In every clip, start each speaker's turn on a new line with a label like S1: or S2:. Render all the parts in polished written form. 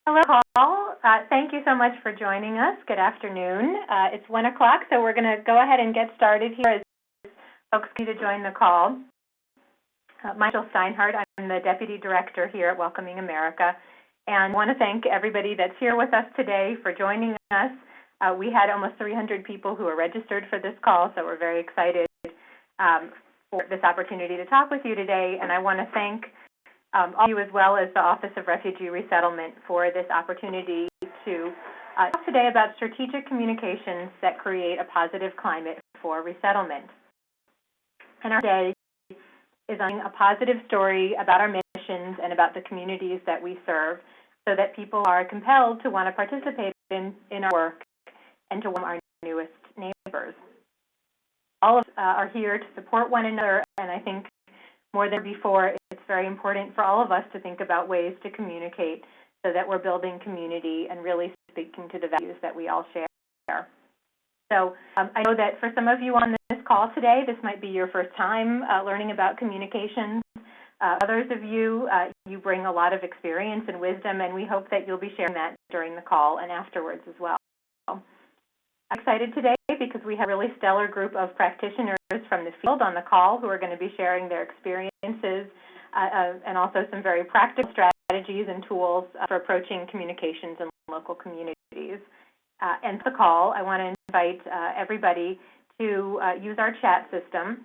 S1: Hello, Paul. Thank you so much for joining us. Good afternoon. It's 1 o'clock, so we're going to go ahead and get started here as folks need to join the call. Michael Steinhardt, I'm the Deputy Director here at Welcoming America, and I want to thank everybody that's here with us today for joining us. We had almost 300 people who are registered for this call, so we're very excited for this opportunity to talk with you today, and I want to thank all of you as well as the Office of Refugee Resettlement for this opportunity to talk today about strategic communications that create a positive climate for resettlement. And our day is on a positive story about our missions and about the communities that we serve so that people are compelled to want to participate in our work and to welcome our newest neighbors. All of us are here to support one another, and I think more than before, it's very important for all of us to think about ways to communicate so that we're building community and really speaking to the values that we all share. So I know that for some of you on this call today, this might be your first time learning about communications. Others of you, you bring a lot of experience and wisdom, and we hope that you'll be sharing that during the call and afterwards as well. I'm excited today because we have a really stellar group of practitioners from the field on the call who are going to be sharing their experiences and also some very practical strategies and tools for approaching communications in local communities. And for the call, I want to invite everybody to use our chat system,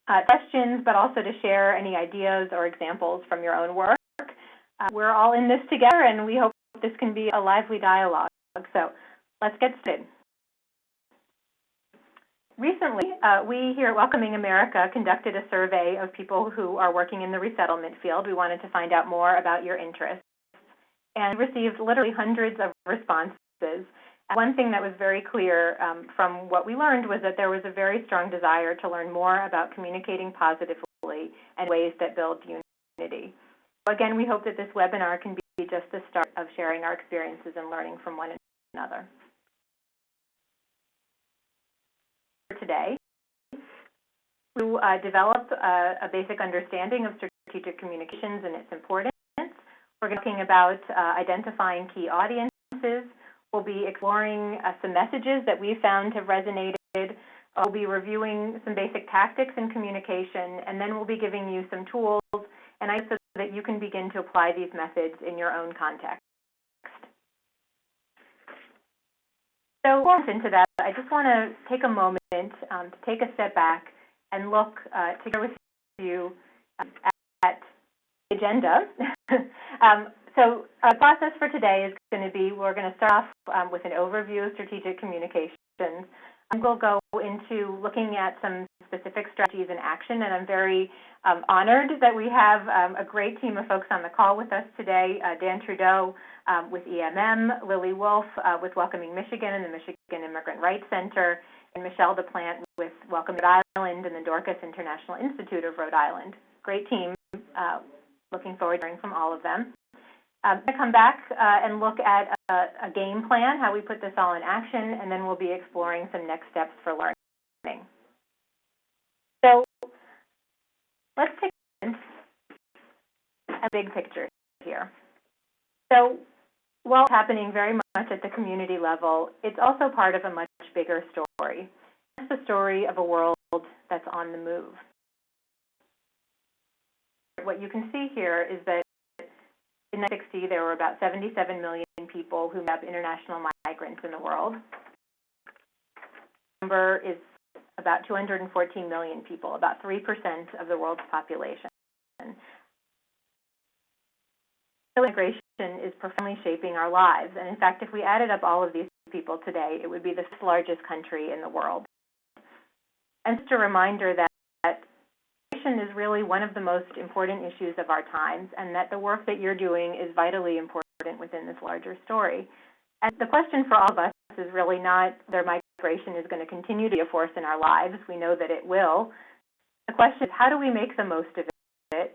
S1: questions, but also to share any ideas or examples from your own work. We're all in this together, and we hope this can be a lively dialogue. So let's get started. Recently, we here at Welcoming America conducted a survey of people who are working in the resettlement field. We wanted to find out more about your interests and received literally hundreds of responses. And one thing that was very clear from what we learned was that there was a very strong desire to learn more about communicating positively and ways that build unity. So again, we hope that this webinar can be just the start of sharing our experiences and learning from one another. Today, to develop a basic understanding of strategic communications and its importance. We're talking about identifying key audiences. We'll be exploring some messages that we found have resonated. We'll be reviewing some basic tactics in communication, and then we'll be giving you some tools and ideas so that you can begin to apply these methods in your own context. So before we get into that, I just want to take a moment to take a step back and look together with you at the agenda. So our process for today is going to be, we're going to start off with an overview of strategic communications. We'll go into looking at some specific strategies in action, and I'm very honored that we have a great team of folks on the call with us today. Dan Trudeau with EMM, Lily Wolf with Welcoming Michigan and the Michigan Immigrant Rights Center, and Michelle DePlant with Welcoming Rhode Island and the Dorcas International Institute of Rhode Island. Great team. Looking forward to hearing from all of them. I'm going to come back and look at a game plan, how we put this all in action, and then we'll be exploring some next steps for learning. So let's take a big picture here. So while it's happening very much at the community level, it's also part of a much bigger story. It's the story of a world that's on the move. What you can see here is that in 1960, there were about 77 million people who made up international migrants in the world. The number is about 214 million people, about 3% of the world's population. Immigration is profoundly shaping our lives, and in fact, if we added up all of these people today, it would be the fifth largest country in the world. And just a reminder that is really one of the most important issues of our times, and that the work that you're doing is vitally important within this larger story. And the question for all of us is really not whether migration is going to continue to be a force in our lives. We know that it will. The question is, how do we make the most of it?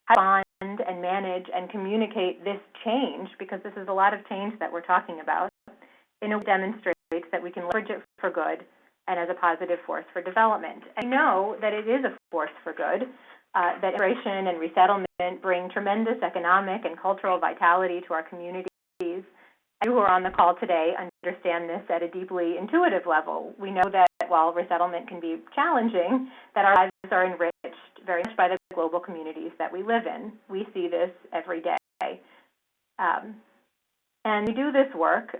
S1: How to fund and manage and communicate this change, because this is a lot of change that we're talking about, in a way that demonstrates that we can leverage it for good and as a positive force for development. I know that it is a force for good. that immigration and resettlement bring tremendous economic and cultural vitality to our communities. You who are on the call today understand this at a deeply intuitive level. We know that while resettlement can be challenging, that our lives are enriched very much by the global communities that we live in. We see this every day. And we do this work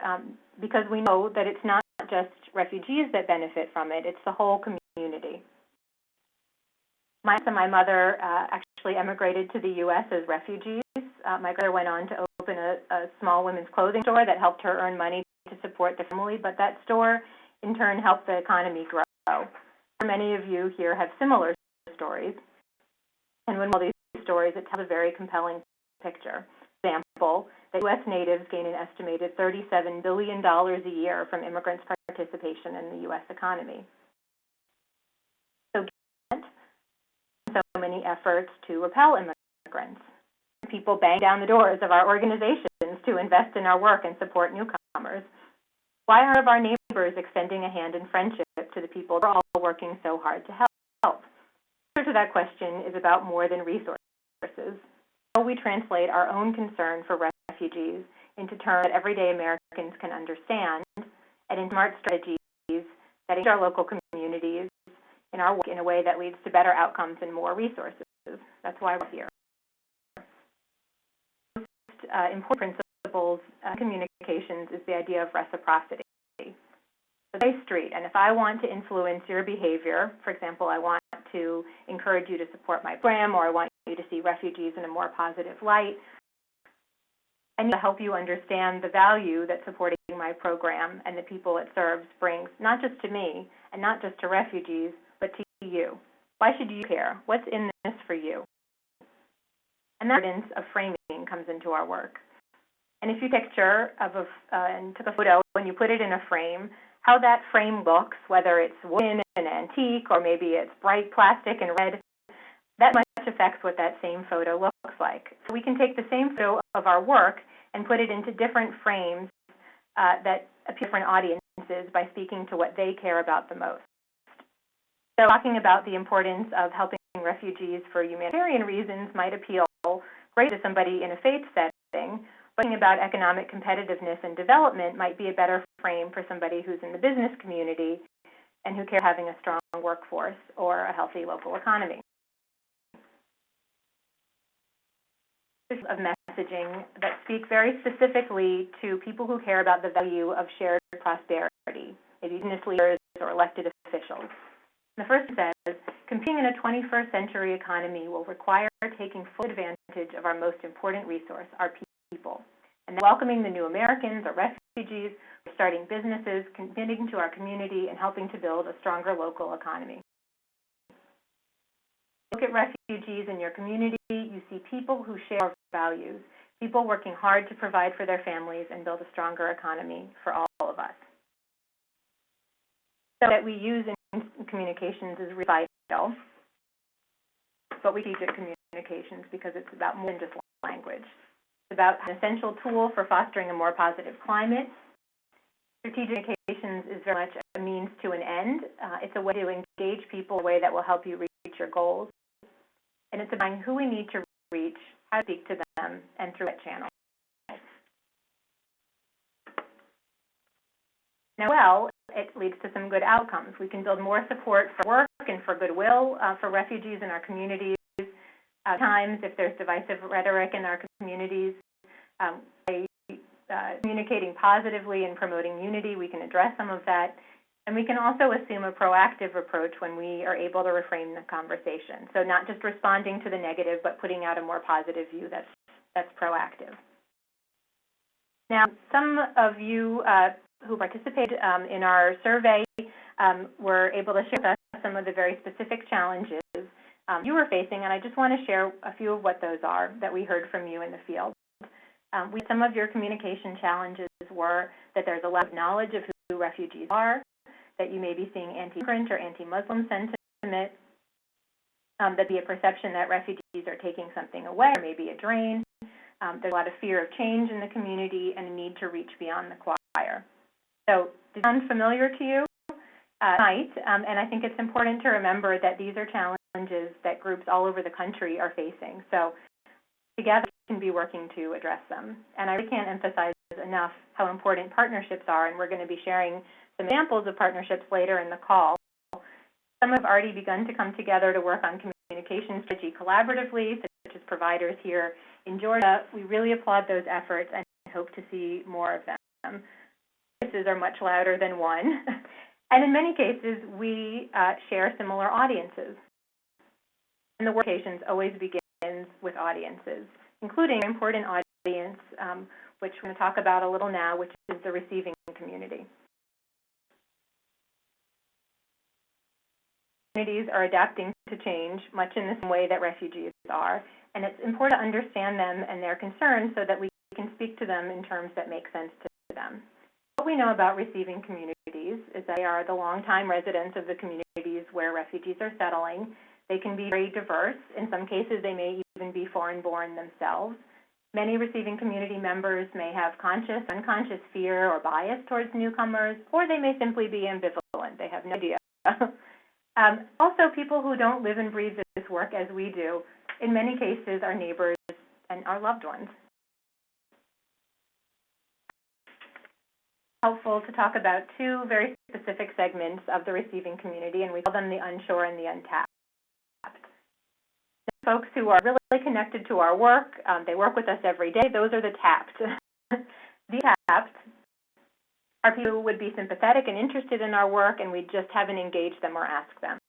S1: because we know that it's not just refugees that benefit from it, it's the whole community. My mother actually emigrated to the U.S. as refugees. My mother went on to open a small women's clothing store that helped her earn money to support the family, but that store in turn helped the economy grow. Many of you here have similar stories, and when we tell these stories, it tells a very compelling picture. For example, that U.S. natives gain an estimated $37 billion a year from immigrants' participation in the U.S. economy. So many efforts to repel immigrants. People bang down the doors of our organizations to invest in our work and support newcomers. Why aren't our neighbors extending a hand in friendship to the people we're all working so hard to help? The answer to that question is about more than resources. How we translate our own concern for refugees into terms that everyday Americans can understand and in smart strategies that engage our local communities in our work in a way that leads to better outcomes and more resources. That's why we're here. The most important principles in communications is the idea of reciprocity. So they street, and if I want to influence your behavior, for example, I want to encourage you to support my program, or I want you to see refugees in a more positive light, I need to help you understand the value that supporting my program and the people it serves brings, not just to me and not just to refugees, but to you. Why should you care? What's in this for you? And that evidence of framing comes into our work. And if you take a picture of and took a photo and you put it in a frame, how that frame looks, whether it's wooden and antique or maybe it's bright plastic and red, that much affects what that same photo looks like. So we can take the same photo of our work and put it into different frames that appeal to different audiences by speaking to what they care about the most. So talking about the importance of helping refugees for humanitarian reasons might appeal great to somebody in a faith setting, but talking about economic competitiveness and development might be a better frame for somebody who's in the business community and who cares about having a strong workforce or a healthy local economy. Of messaging that speak very specifically to people who care about the value of shared prosperity, maybe business leaders or elected officials. The first says, competing in a 21st century economy will require taking full advantage of our most important resource, our people, and welcoming the new Americans or refugees, starting businesses, contributing to our community, and helping to build a stronger local economy. Look at refugees in your community, you see people who share our values, people working hard to provide for their families and build a stronger economy for all of us. So that we use in communications is really vital, but we teach at communications because it's about more than just language. It's about an essential tool for fostering a more positive climate. Strategic communications is very much a means to an end. It's a way to engage people in a way that will help you reach your goals. And it's about who we need to reach, how to speak to them, and through what channel. Now, well, it leads to some good outcomes. We can build more support for work and for goodwill for refugees in our communities. Times, if there's divisive rhetoric in our communities, by communicating positively and promoting unity, we can address some of that. And we can also assume a proactive approach when we are able to reframe the conversation. So not just responding to the negative, but putting out a more positive view that's proactive. Now, some of you who participated in our survey were able to share with us some of the very specific challenges you were facing, and I just want to share a few of what those are that we heard from you in the field. Some of your communication challenges were that there's a lack of knowledge of who refugees are, that you may be seeing anti-immigrant or anti-Muslim sentiment, that be a perception that refugees are taking something away or maybe a drain. There's a lot of fear of change in the community and a need to reach beyond the choir. So, does it sound familiar to you? Might, and I think it's important to remember that these are challenges challenges that groups all over the country are facing. So together we can be working to address them. And I really can't emphasize enough how important partnerships are, and we're going to be sharing some examples of partnerships later in the call. Some have already begun to come together to work on communication strategy collaboratively, such as providers here in Georgia. We really applaud those efforts and hope to see more of them. Voices are much louder than one, and in many cases, we share similar audiences. And the work always begins with audiences, including an important audience, which we're going to talk about a little now, which is the receiving community. Communities are adapting to change much in the same way that refugees are, and it's important to understand them and their concerns so that we can speak to them in terms that make sense to them. What we know about receiving communities is that they are the longtime residents of the communities where refugees are settling. They can be very diverse. In some cases, they may even be foreign-born themselves. Many receiving community members may have conscious, unconscious fear or bias towards newcomers, or they may simply be ambivalent. They have no idea. Also, people who don't live and breathe this work as we do, in many cases, are neighbors and our loved ones. Helpful to talk about two very specific segments of the receiving community, and we call them the unsure and the untapped. The folks who are really connected to our work, they work with us every day, those are the tapped. The tapped are people who would be sympathetic and interested in our work, and we just haven't engaged them or asked them.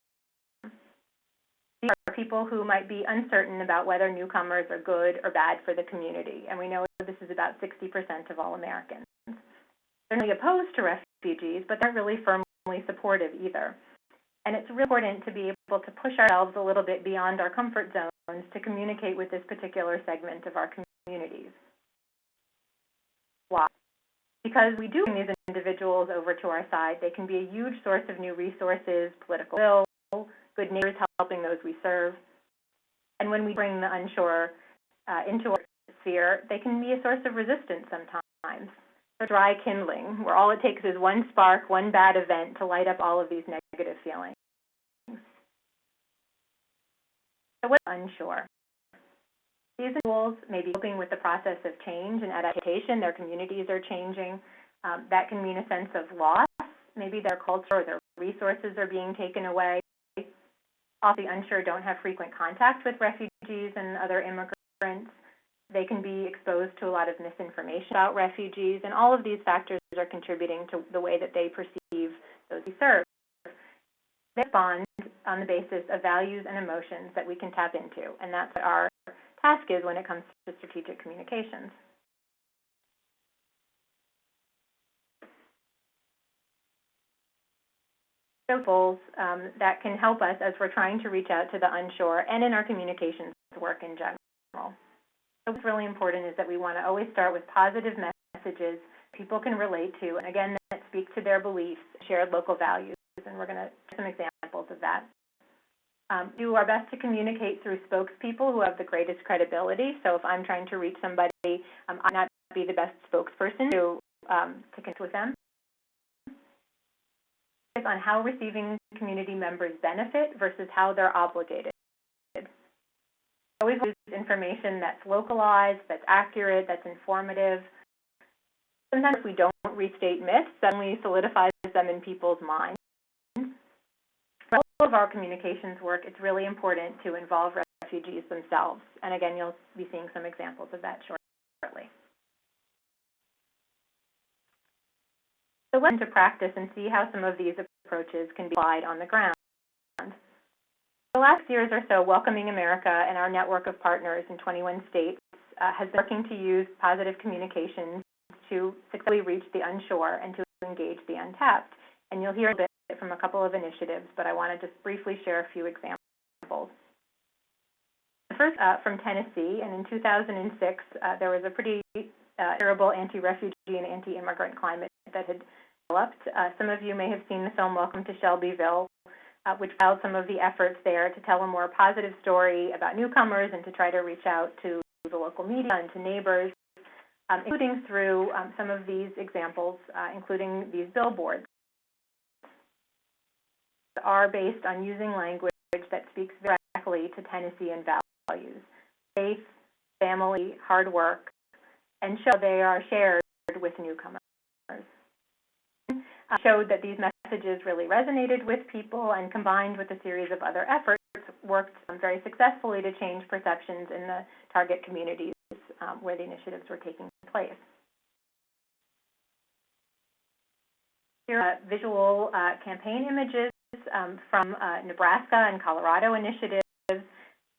S1: These are people who might be uncertain about whether newcomers are good or bad for the community, and we know this is about 60% of all Americans. They're not really opposed to refugees, but they're not really firmly supportive either. And it's really important to be able to push ourselves a little bit beyond our comfort zones to communicate with this particular segment of our communities. Why? Because we do bring these individuals over to our side. They can be a huge source of new resources, political will, good neighbors helping those we serve. And when we bring the unsure into our sphere, they can be a source of resistance sometimes. Dry kindling, where all it takes is one spark, one bad event to light up all of these negative feelings. So what's unsure? These individuals may be coping with the process of change and adaptation. Their communities are changing. That can mean a sense of loss. Maybe their culture or their resources are being taken away. Also, the unsure don't have frequent contact with refugees and other immigrants. They can be exposed to a lot of misinformation about refugees, and all of these factors are contributing to the way that they perceive those we serve. They respond on the basis of values and emotions that we can tap into, and that's what our task is when it comes to strategic communications. So goals that can help us as we're trying to reach out to the unsure and in our communications work in general. What's really important is that we want to always start with positive messages people can relate to, and again, that speak to their beliefs, shared local values, and we're going to share some examples of that. Do our best to communicate through spokespeople who have the greatest credibility. So if I'm trying to reach somebody, I might not be the best spokesperson to connect with them. On how receiving community members benefit versus how they're obligated. Always use information that's localized, that's accurate, that's informative. Sometimes if we don't restate myths, suddenly solidifies them in people's minds. For all of our communications work, it's really important to involve refugees themselves. And again, you'll be seeing some examples of that shortly. So let's get into practice and see how some of these approaches can be applied on the ground. The last years or so, Welcoming America and our network of partners in 21 states has been working to use positive communications to successfully reach the unsure and to engage the untapped. And you'll hear a bit from a couple of initiatives, but I want to just briefly share a few examples. The first from Tennessee, and in 2006, there was a pretty terrible anti-refugee and anti-immigrant climate that had developed. Some of you may have seen the film Welcome to Shelbyville, which filed some of the efforts there to tell a more positive story about newcomers and to try to reach out to the local media and to neighbors, including through some of these examples, including these billboards. Are based on using language that speaks directly to Tennessean values: faith, family, hard work, and show they are shared with newcomers. Showed that these messages really resonated with people, and combined with a series of other efforts, worked very successfully to change perceptions in the target communities where the initiatives were taking place. Here are visual campaign images from Nebraska and Colorado initiatives,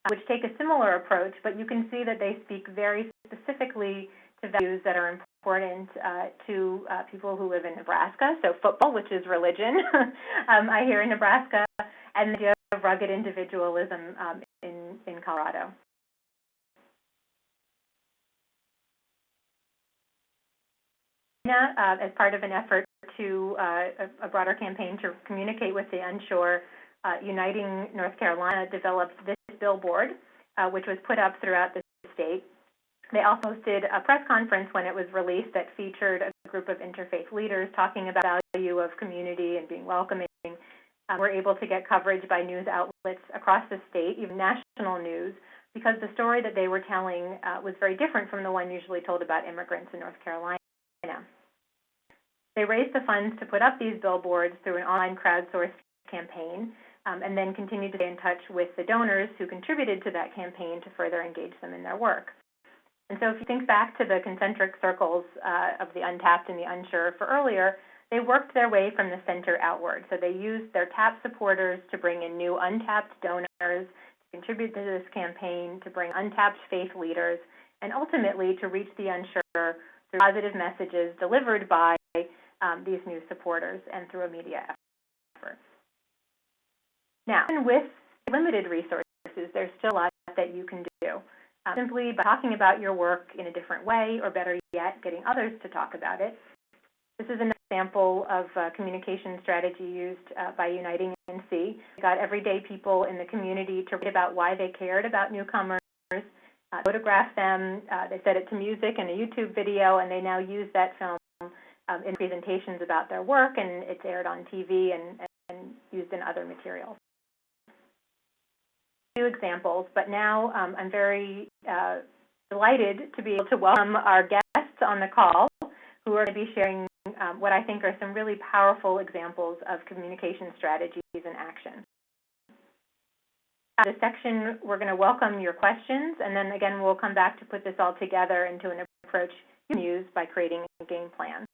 S1: which take a similar approach, but you can see that they speak very specifically to values that are important to people who live in Nebraska. So football, which is religion, I hear in Nebraska, and the idea of rugged individualism in Colorado. As part of an effort to a broader campaign to communicate with the unsure, Uniting North Carolina developed this billboard, which was put up throughout the state. They also hosted a press conference when it was released that featured a group of interfaith leaders talking about the value of community and being welcoming. We're able to get coverage by news outlets across the state, even national news, because the story that they were telling was very different from the one usually told about immigrants in North Carolina. They raised the funds to put up these billboards through an online crowdsourced campaign, and then continued to stay in touch with the donors who contributed to that campaign to further engage them in their work. And so if you think back to the concentric circles of the untapped and the unsure for earlier, they worked their way from the center outward. So they used their tapped supporters to bring in new untapped donors, to contribute to this campaign, to bring untapped faith leaders, and ultimately to reach the unsure through positive messages delivered by these new supporters and through a media effort. Now, even with limited resources, there's still a lot that you can do. Simply by talking about your work in a different way, or better yet, getting others to talk about it. This is an example of a communication strategy used by Uniting NC. They got everyday people in the community to write about why they cared about newcomers, photograph them, they set it to music and a YouTube video, and they now use that film in presentations about their work, and it's aired on TV and used in other materials. Few examples, but now I'm very delighted to be able to welcome our guests on the call, who are going to be sharing what I think are some really powerful examples of communication strategies in action. This section, we're going to welcome your questions, and then again, we'll come back to put this all together into an approach you can use by creating a game plan.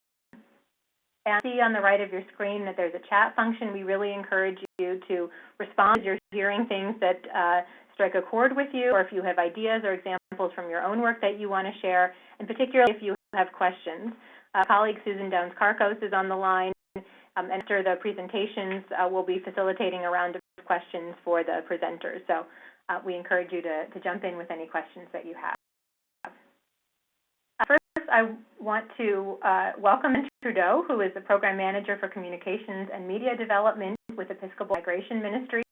S1: And see on the right of your screen that there's a chat function. We really encourage you to respond if you're hearing things that strike a chord with you, or if you have ideas or examples from your own work that you want to share, and particularly if you have questions. Colleague Susan Downs-Carcos is on the line, and after the presentations, we'll be facilitating a round of questions for the presenters. So we encourage you to jump in with any questions that you have. First, I want to welcome Trudeau, who is the Program Manager for Communications and Media Development with Episcopal Migration Ministries.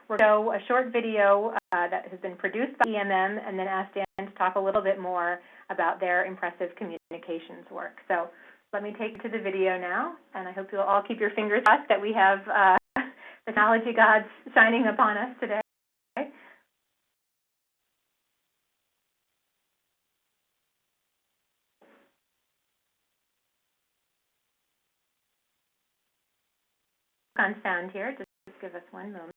S1: We're going to show a short video that has been produced by EMM, and then ask Dan to talk a little bit more about their impressive communications work. So let me take you to the video now, and I hope you'll all keep your fingers crossed that we have the technology gods shining upon us today. On sound here, just give us one moment.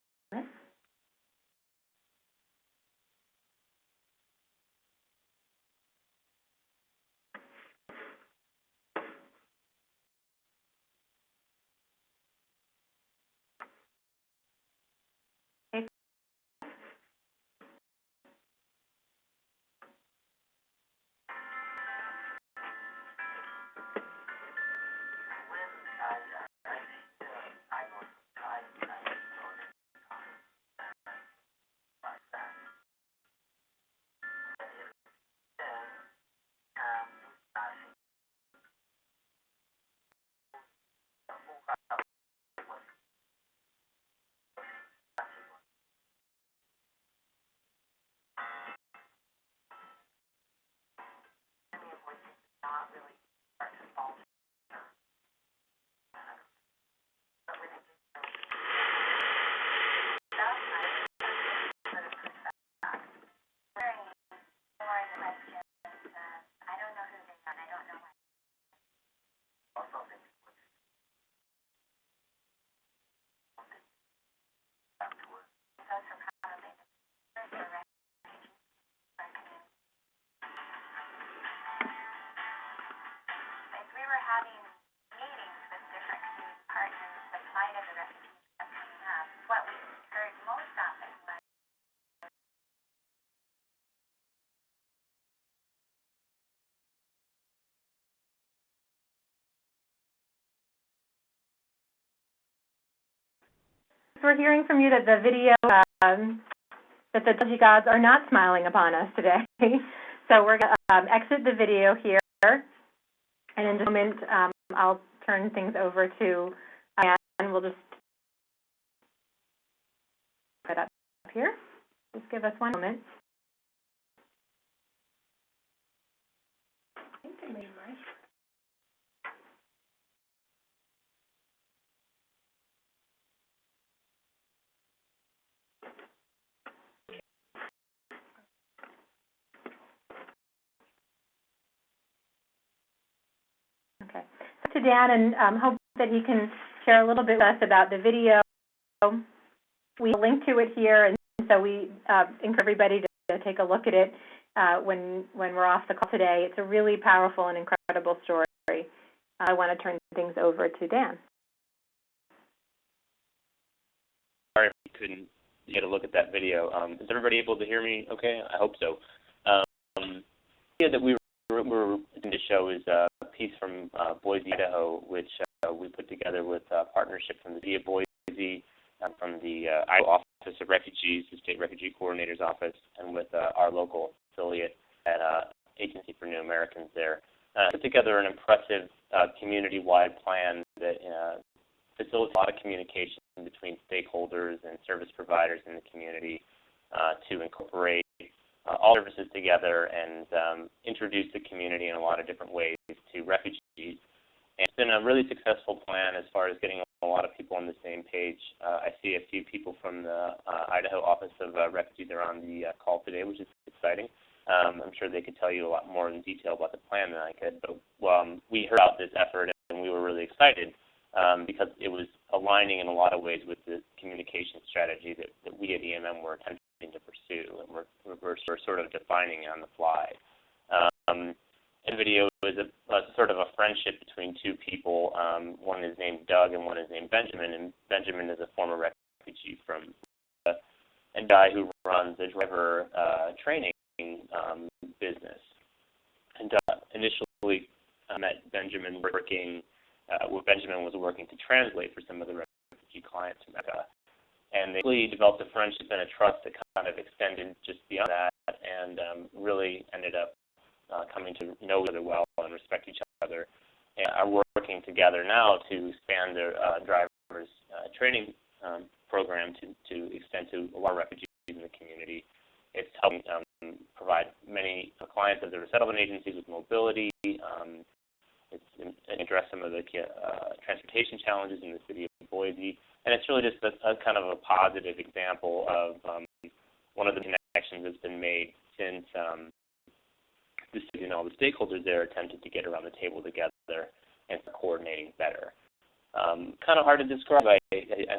S1: we're hearing from you that the video, that the technology gods are not smiling upon us today. So we're going to exit the video here, and in just a moment, I'll turn things over to Anne, and we'll just put it up here. Just give us one moment. Okay. So to Dan, and hope that he can share a little bit with us about the video. We link to it here, and so we encourage everybody to take a look at it when we're off the call today. It's a really powerful and incredible story. I want to turn things over to Dan.
S2: Sorry if you couldn't get a look at that video. Is everybody able to hear me okay? I hope so. The idea that we were going to show is a piece from Boise, Idaho, which we put together with a partnership from the City of Boise, from the Idaho Office of Refugees, the State Refugee Coordinator's Office, and with our local affiliate at Agency for New Americans there. Put together an impressive community-wide plan that facilitates a lot of communication between stakeholders and service providers in the community to incorporate all services together and introduce the community in a lot of different ways to refugees. And it's been a really successful plan as far as getting a lot of people on the same page. I see a few people from the Idaho Office of Refugees are on the call today, which is exciting. I'm sure they could tell you a lot more in detail about the plan than I could. But we heard about this effort and we were really excited because it was aligning in a lot of ways with the communication strategy that we at EMM were attempting to pursue, and we're sort of defining on the fly. The video is a sort of a friendship between two people. One is named Doug and one is named Benjamin, and Benjamin is a former refugee from a guy who runs a driver training business. And initially I met Benjamin working, Benjamin was working to translate for some of the refugee clients from Mecca. And they really developed a friendship and a trust that kind of extended just beyond that, and really ended up coming to know each other well and respect each other, and are working together now to expand their drivers training program to extend to a lot of refugees in the community. It's helping provide many clients of the resettlement agencies with mobility. It's addressed some of the transportation challenges in the city of Boise. And it's really just a kind of a positive example of one of the connections that's been made since the city and all the stakeholders there attempted to get around the table together and coordinating better. Kind of hard to describe. I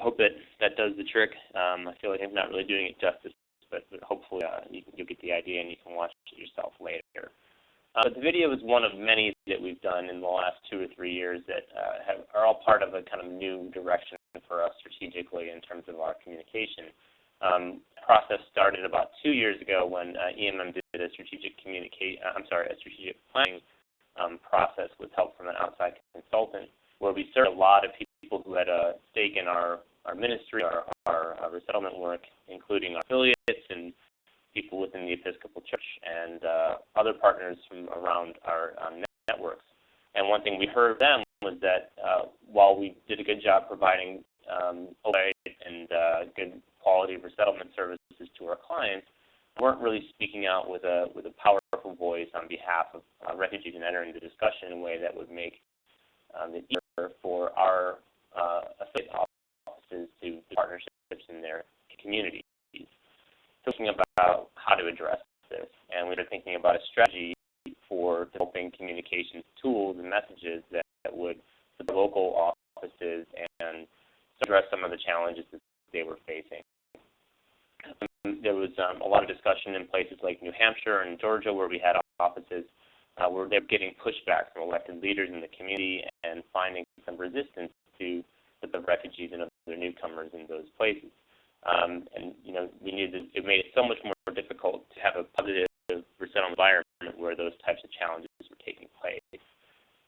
S2: hope that does the trick. I feel like I'm not really doing it justice, but hopefully you'll get the idea and you can watch it yourself later. But the video is one of many that we've done in the last 2 or 3 years that are all part of a kind of new direction for us strategically in terms of our communication. The process started about 2 years ago when EMM did a strategic planning process with help from an outside consultant, where we served a lot of people who had a stake in our ministry, our resettlement work, including our affiliates and people within the Episcopal Church and other partners from around our networks. And one thing we heard from them was that while we did a good job providing and good quality resettlement services to our clients, we weren't really speaking out with a powerful voice on behalf of refugees and entering the discussion in a way that would make it easier for our affiliate offices to do partnerships in their communities. Thinking about how to address this, and we were thinking about a strategy for developing communications tools and messages that would support local offices and address some of the challenges that they were facing. There was a lot of discussion in places like New Hampshire and Georgia where we had offices where they were getting pushback from elected leaders in the community and finding some resistance to the refugees and other newcomers in those places. And we knew that it made it so much more difficult to have a positive resettlement environment where those types of challenges were taking place.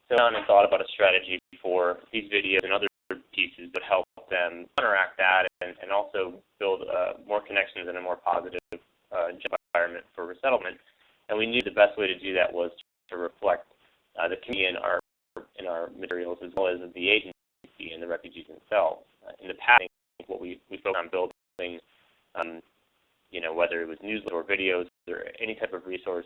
S2: So I thought about a strategy for these videos and other pieces that help them counteract that and resettlement, and we knew the best way to do that was to reflect the community in our materials, as well as the agency and the refugees themselves. In the past, what we focused on building, whether it was newsletter or videos or any type of resource,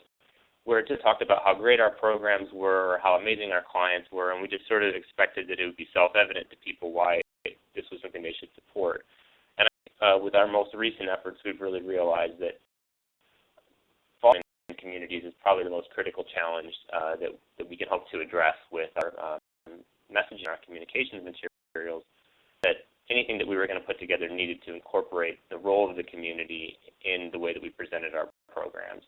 S2: where it just talked about how great our programs were, how amazing our clients were, and we just sort of expected that it would be self-evident to people why this was something they should support. And with our most recent efforts, we've really realized that following communities is probably the most critical challenge that we can hope to address with our messaging, our communications materials, that anything that we were going to put together needed to incorporate the role of the community in the way that we presented our programs.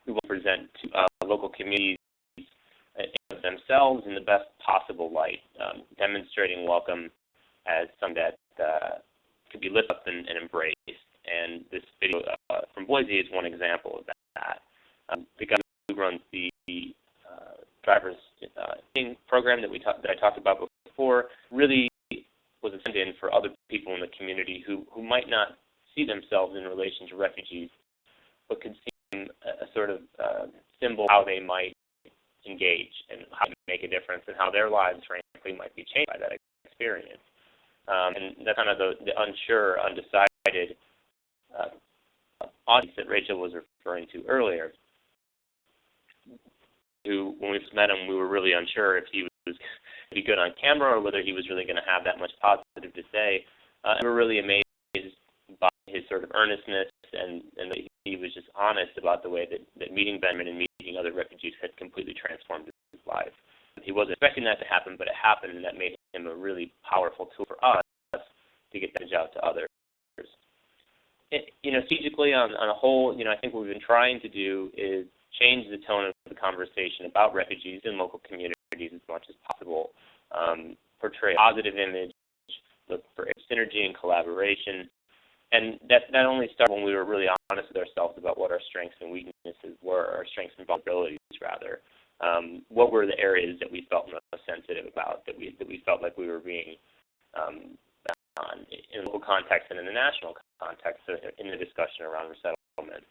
S2: We will present to local communities themselves in the best possible light, demonstrating welcome as something that could be lifted up and embraced. And this video from Boise is one example of that. The guy who runs the driver's program that I talked about before really was a stand-in for other people in the community who might not see themselves in relation to refugees, but could see a sort of symbol of how they might engage and how to make a difference and how their lives, frankly, might be changed by that experience. And that's kind of the unsure, undecided audience that Rachel was referring to earlier, who, when we first met him, we were really unsure if he was be good on camera or whether he was really going to have that much positive to say. And we were really amazed by his sort of earnestness and that he was just honest about the way that meeting Benjamin and meeting other refugees had completely transformed his life. He wasn't expecting that to happen, but it happened, and that made him a really powerful tool for us to get that message out to others. Strategically on a whole, I think what we've been trying to do is change the tone of the conversation about refugees in local communities as much as possible, portray a positive image, look for synergy and collaboration, and that only started when we were really honest with ourselves about what our strengths and weaknesses were, our strengths and vulnerabilities rather. What were the areas that we felt most sensitive about, that we felt like we were being on in local context and in the national context in the discussion around resettlement.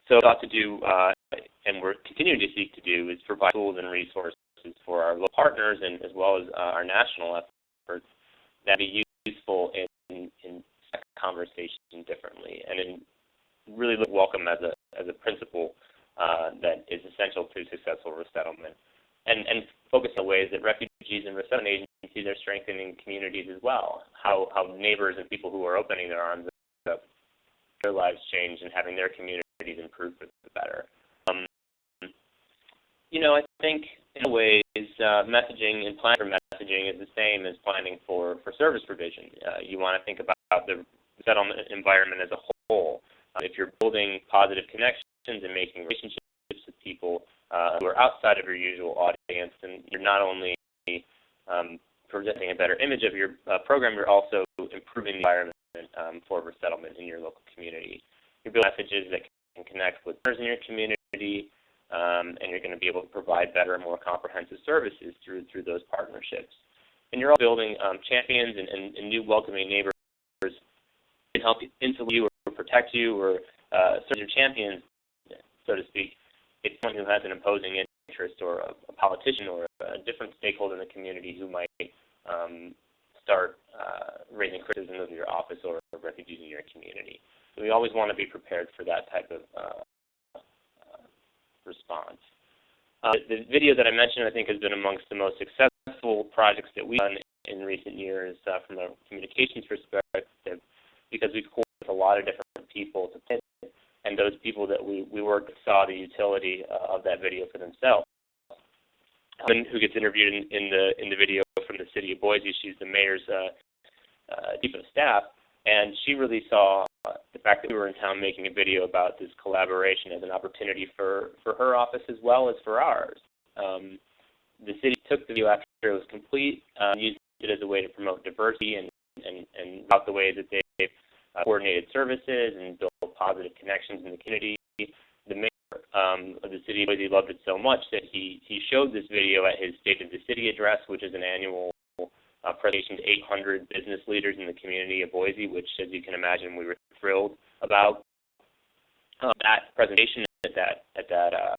S2: So what we ought to do, and we're continuing to seek to do, is provide tools and resources for our local partners and as well as our national efforts that be useful in conversation differently and in really welcome as a principle that is essential to successful resettlement, and focus on ways that refugees and resettlement agencies are strengthening communities as well. How neighbors and people who are opening their arms up, their lives change and having their communities improve for the better. I think in ways messaging and planning for messaging is the same as planning for service provision. You want to think about the resettlement environment as a whole. If you're building positive connections and making relationships with people who are outside of your usual audience, and you're not only presenting a better image of your program, you're also improving the environment for resettlement in your local community. You're building messages that can connect with partners in your community, and you're going to be able to provide better and more comprehensive services through those partnerships. And you're also building champions and new welcoming neighbors who can help insulate you or protect you or serve your champions, so to speak, if someone who has an opposing interest or a politician or a different stakeholder in the community who might start raising criticism of your office or refugees in your community. So we always want to be prepared for that type of response. The video that I mentioned, I think, has been amongst the most successful projects that we've done in recent years from a communications perspective, because we've worked with a lot of different people to pitch, and those people that we worked with saw the utility of that video for themselves. Helen, who gets interviewed in the video from the city of Boise, she's the mayor's chief of staff, and she really saw the fact that we were in town making a video about this collaboration as an opportunity for her office as well as for ours. The city took the video after it was complete, used it as a way to promote diversity and about the way that they've coordinated services and built positive connections in the community. The mayor of the city of Boise loved it so much that he showed this video at his State of the City address, which is an annual presentation to 800 business leaders in the community of Boise, which, as you can imagine, we were thrilled about. that presentation at that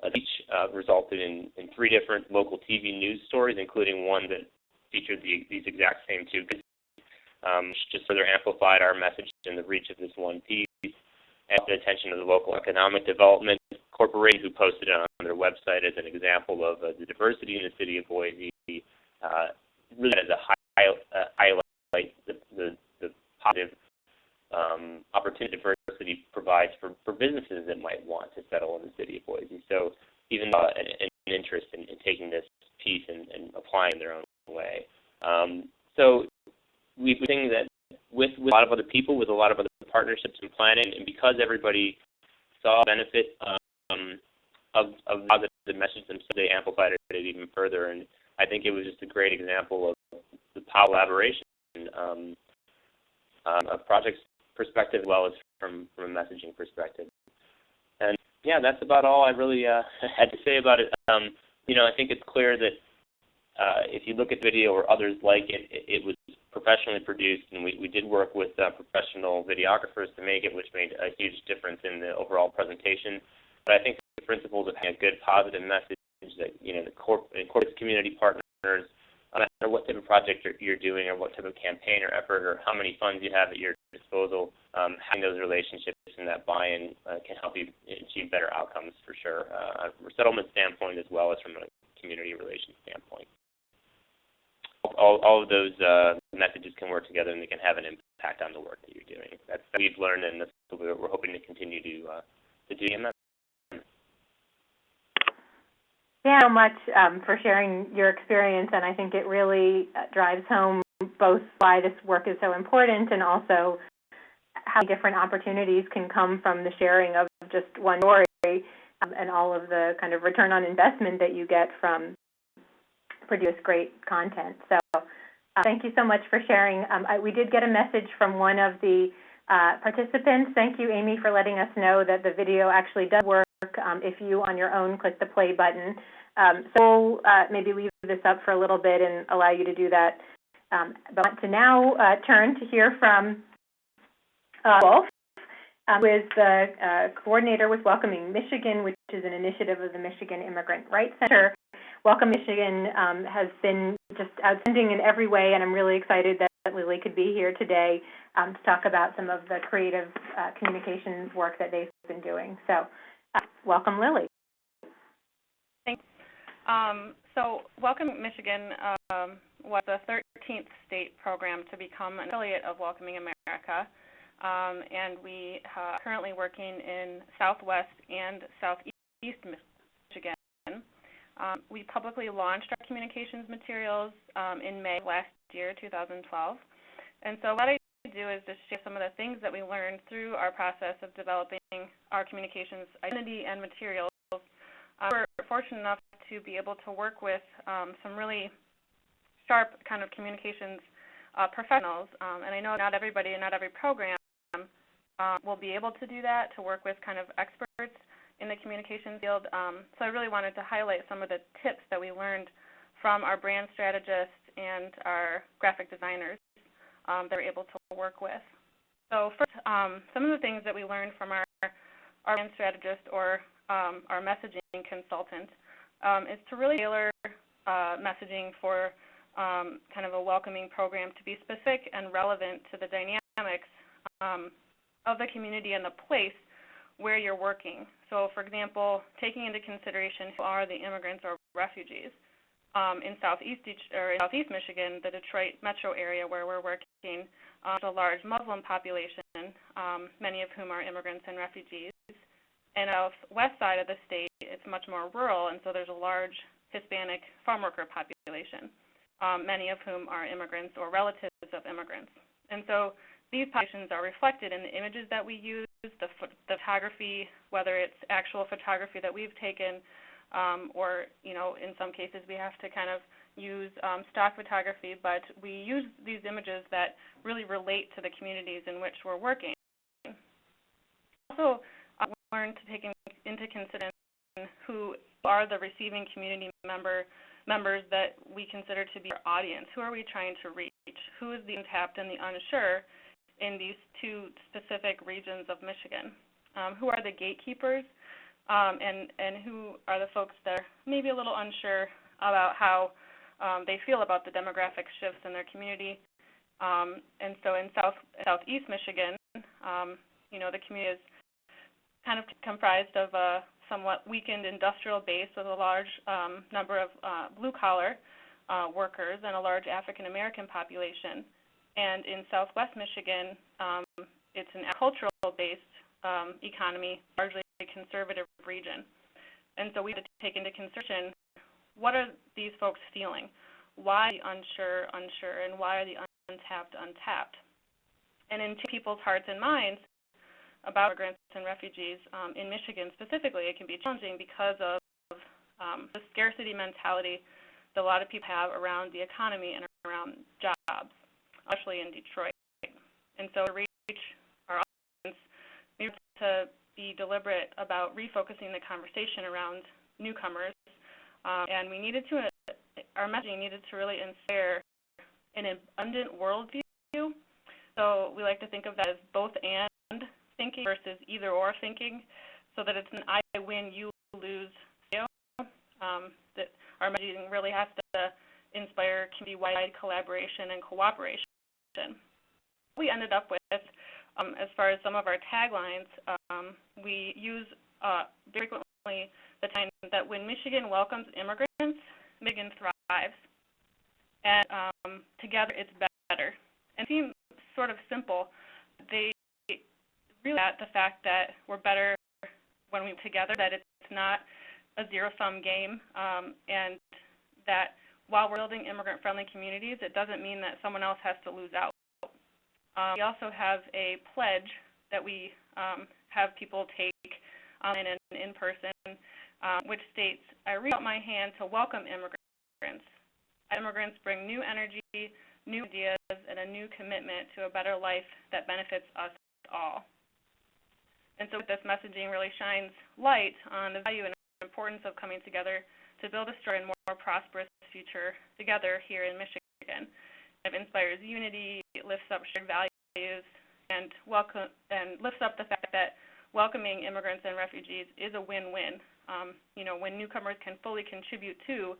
S2: speech resulted in 3 different local TV news stories, including one that featured these exact same 2 pieces, which just further amplified our message and the reach of this one piece. And the attention of the local economic development corporation, who posted it on their website as an example of the diversity in the city of Boise, really as a highlight the positive opportunity diversity provides for businesses that might want to settle in the city of Boise. So even an interest in taking this piece and applying their own way. So we think that with a lot of other people, with a lot of other partnerships and planning, and because everybody saw benefit of how the message themselves, they amplified it even further. And I think it was just a great example of the power of collaboration of projects perspective as well as from a messaging perspective. And yeah, that's about all I really had to say about it. I think it's clear that if you look at the video or others like it, it was professionally produced, and we did work with professional videographers to make it, which made a huge difference in the overall presentation. But I think the principles of having a good, positive message that, the corporate community partners, no matter what type of project you're doing or what type of campaign or effort or how many funds you have at your disposal, having those relationships and that buy-in can help you achieve better outcomes for sure, from a settlement standpoint as well as from a community relations standpoint. All of those messages can work together and they can have an impact on the work that you're doing. That's what we've learned, and that's what we're hoping to continue to do in that.
S1: Yeah, so much for sharing your experience, and I think it really drives home both why this work is so important and also how different opportunities can come from the sharing of just one story and all of the kind of return on investment that you get from produce great content. So thank you so much for sharing. We did get a message from one of the participants. Thank you, Amy, for letting us know that the video actually does work if you on your own click the play button. So maybe leave this up for a little bit and allow you to do that. But I want to now turn to hear from Wolf, who is the coordinator with Welcoming Michigan, which is an initiative of the Michigan Immigrant Rights Center. Welcome Michigan has been just outstanding in every way, and I'm really excited that Lily could be here today to talk about some of the creative communication work that they've been doing. So welcome, Lily.
S3: Thanks. So Welcome Michigan was the 13th state program to become an affiliate of Welcoming America, and we are currently working in Southwest and Southeast Michigan. We publicly launched our communications materials in May of last year, 2012. And so what I do is just share some of the things that we learned through our process of developing our communications identity and materials. We're fortunate enough to be able to work with some really sharp kind of communications professionals. And I know not everybody and not every program will be able to do that, to work with kind of experts in the communication field. So I really wanted to highlight some of the tips that we learned from our brand strategists and our graphic designers that we're able to work with. So first, some of the things that we learned from our brand strategist or our messaging consultant is to really tailor messaging for kind of a welcoming program to be specific and relevant to the dynamics of the community and the place where you're working. So, for example, taking into consideration who are the immigrants or refugees. In Southeast Michigan, the Detroit metro area where we're working, there's a large Muslim population, many of whom are immigrants and refugees. And on the west side of the state, it's much more rural, and so there's a large Hispanic farm worker population, many of whom are immigrants or relatives of immigrants. And so these populations are reflected in the images that we use, the photography, whether it's actual photography that we've taken, or, in some cases we have to kind of use stock photography, but we use these images that really relate to the communities in which we're working. Also, we learned to take into consideration who are the receiving community members that we consider to be our audience. Who are we trying to reach? Who is the untapped and the unsure in these two specific regions of Michigan? who are the gatekeepers, and who are the folks that are maybe a little unsure about how they feel about the demographic shifts in their community. And so in southeast Michigan, the community is kind of comprised of a somewhat weakened industrial base with a large number of blue-collar workers and a large African-American population. And in southwest Michigan, it's an agricultural-based economy, largely a conservative region. And so we have to take into consideration, what are these folks feeling? Why unsure, and why are the untapped? And in people's hearts and minds about immigrants and refugees in Michigan specifically, it can be challenging because of the scarcity mentality that a lot of people have around the economy and around jobs, especially in Detroit. And so to reach our audience, we need to be deliberate about refocusing the conversation around newcomers, and our messaging needed to really inspire an abundant worldview. So we like to think of that as both and thinking versus either or thinking, so that it's an I win, you lose scenario. That our messaging really has to inspire community-wide collaboration and cooperation. What we ended up with, as far as some of our taglines, we use very frequently the time that when Michigan welcomes immigrants, Michigan thrives. And together it's better. And it seems sort of simple. They really at the fact that we're better when we're together, that it's not a zero-sum game, and that while we're building immigrant-friendly communities, it doesn't mean that someone else has to lose out. We also have a pledge that we have people take in person, which states, I reach out my hand to welcome immigrants. Immigrants bring new energy, new ideas, and a new commitment to a better life that benefits us all. And so this messaging really shines light on the value and importance of coming together to build a stronger and more prosperous future together here in Michigan. It inspires unity, it lifts up shared values, and lifts up the fact that welcoming immigrants and refugees is a win-win. When newcomers can fully contribute to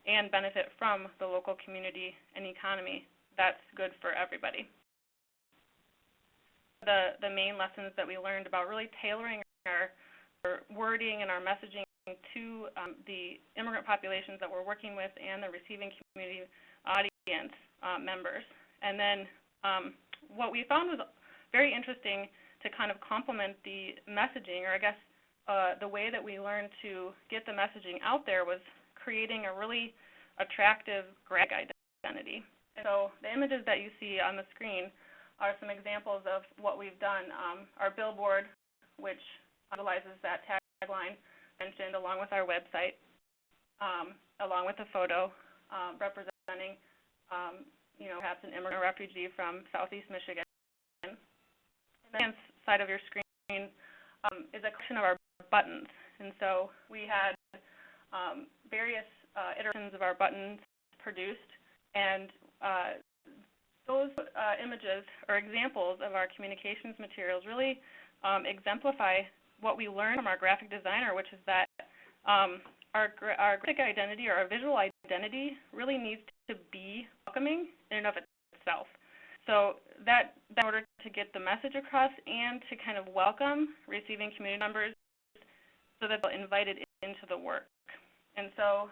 S3: and benefit from the local community and economy, that's good for everybody. The main lessons that we learned about really tailoring our wording and our messaging to the immigrant populations that we're working with and the receiving community audience members. And then what we found was very interesting to kind of complement the messaging, or I guess the way that we learned to get the messaging out there was creating a really attractive graphic identity. And so the images that you see on the screen are some examples of what we've done. Our billboard, which utilizes that tagline mentioned, along with our website, along with a photo representing, perhaps an immigrant refugee from southeast Michigan. And the hand side of your screen is a collection of our buttons. And so we had various iterations of our buttons produced, and those images are examples of our communications materials really exemplify what we learned from our graphic designer, which is that our graphic identity, or our visual identity, really needs to be welcoming in and of itself. So that in order to get the message across and to kind of welcome receiving community members so that they'll invite it into the work. And so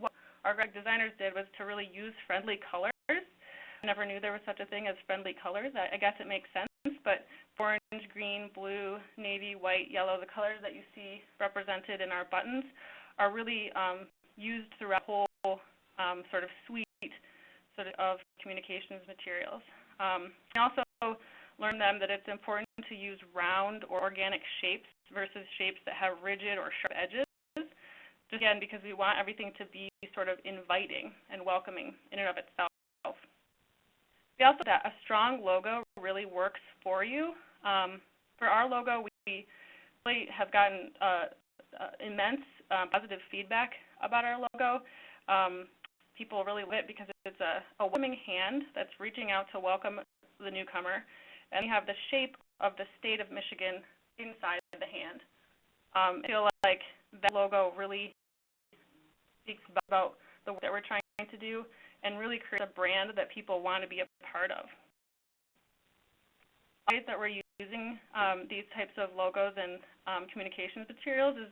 S3: what our graphic designers did was to really use friendly colors. I never knew there was such a thing as friendly colors. I guess it makes sense, but orange, green, blue, navy, white, yellow, the colors that you see represented in our buttons are really used throughout the whole sort of suite of communications materials. We also learned them that it's important to use round or organic shapes versus shapes that have rigid or sharp edges, just again because we want everything to be sort of inviting and welcoming in and of itself. We also that a strong logo really works for you. For our logo, we really have gotten immense positive feedback about our logo. People really love it because it's a welcoming hand that's reaching out to welcome the newcomer, and we have the shape of the state of Michigan inside the hand. I feel like that logo really speaks about the work that we're trying to do and really create a brand that people want to be a part of. The ways that we're using these types of logos and communications materials is,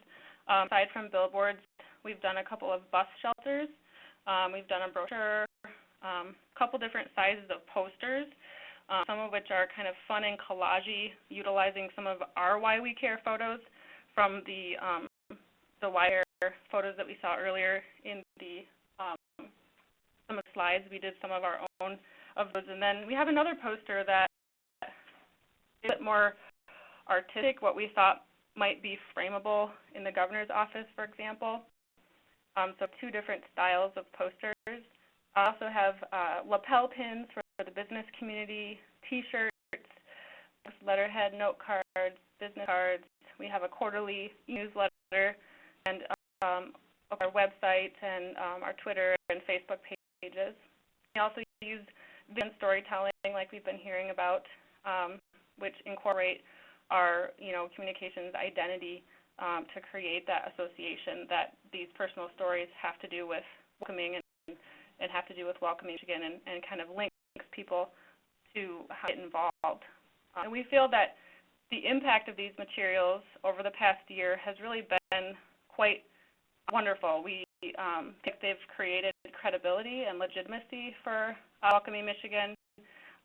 S3: aside from billboards, we've done a couple of bus shelters, we've done a brochure, a couple different sizes of posters, some of which are kind of fun and collagey, utilizing some of our Why We Care photos from the Why Care photos that we saw earlier in the some of the slides. We did some of our own of those, and then we have another poster that is a bit more artistic, what we thought might be frameable in the governor's office, for example. So 2 different styles of posters. I also have lapel pins for the business community, T-shirts, letterhead, note cards, business cards. We have a quarterly newsletter and our website and our Twitter and Facebook pages. We also use video storytelling, like we've been hearing about, which incorporate our communications identity to create that association that these personal stories have to do with welcoming and have to do with welcoming Michigan and kind of links people to how to get involved. And we feel that the impact of these materials over the past year has really been quite wonderful. We think they've created credibility and legitimacy for Welcoming Michigan,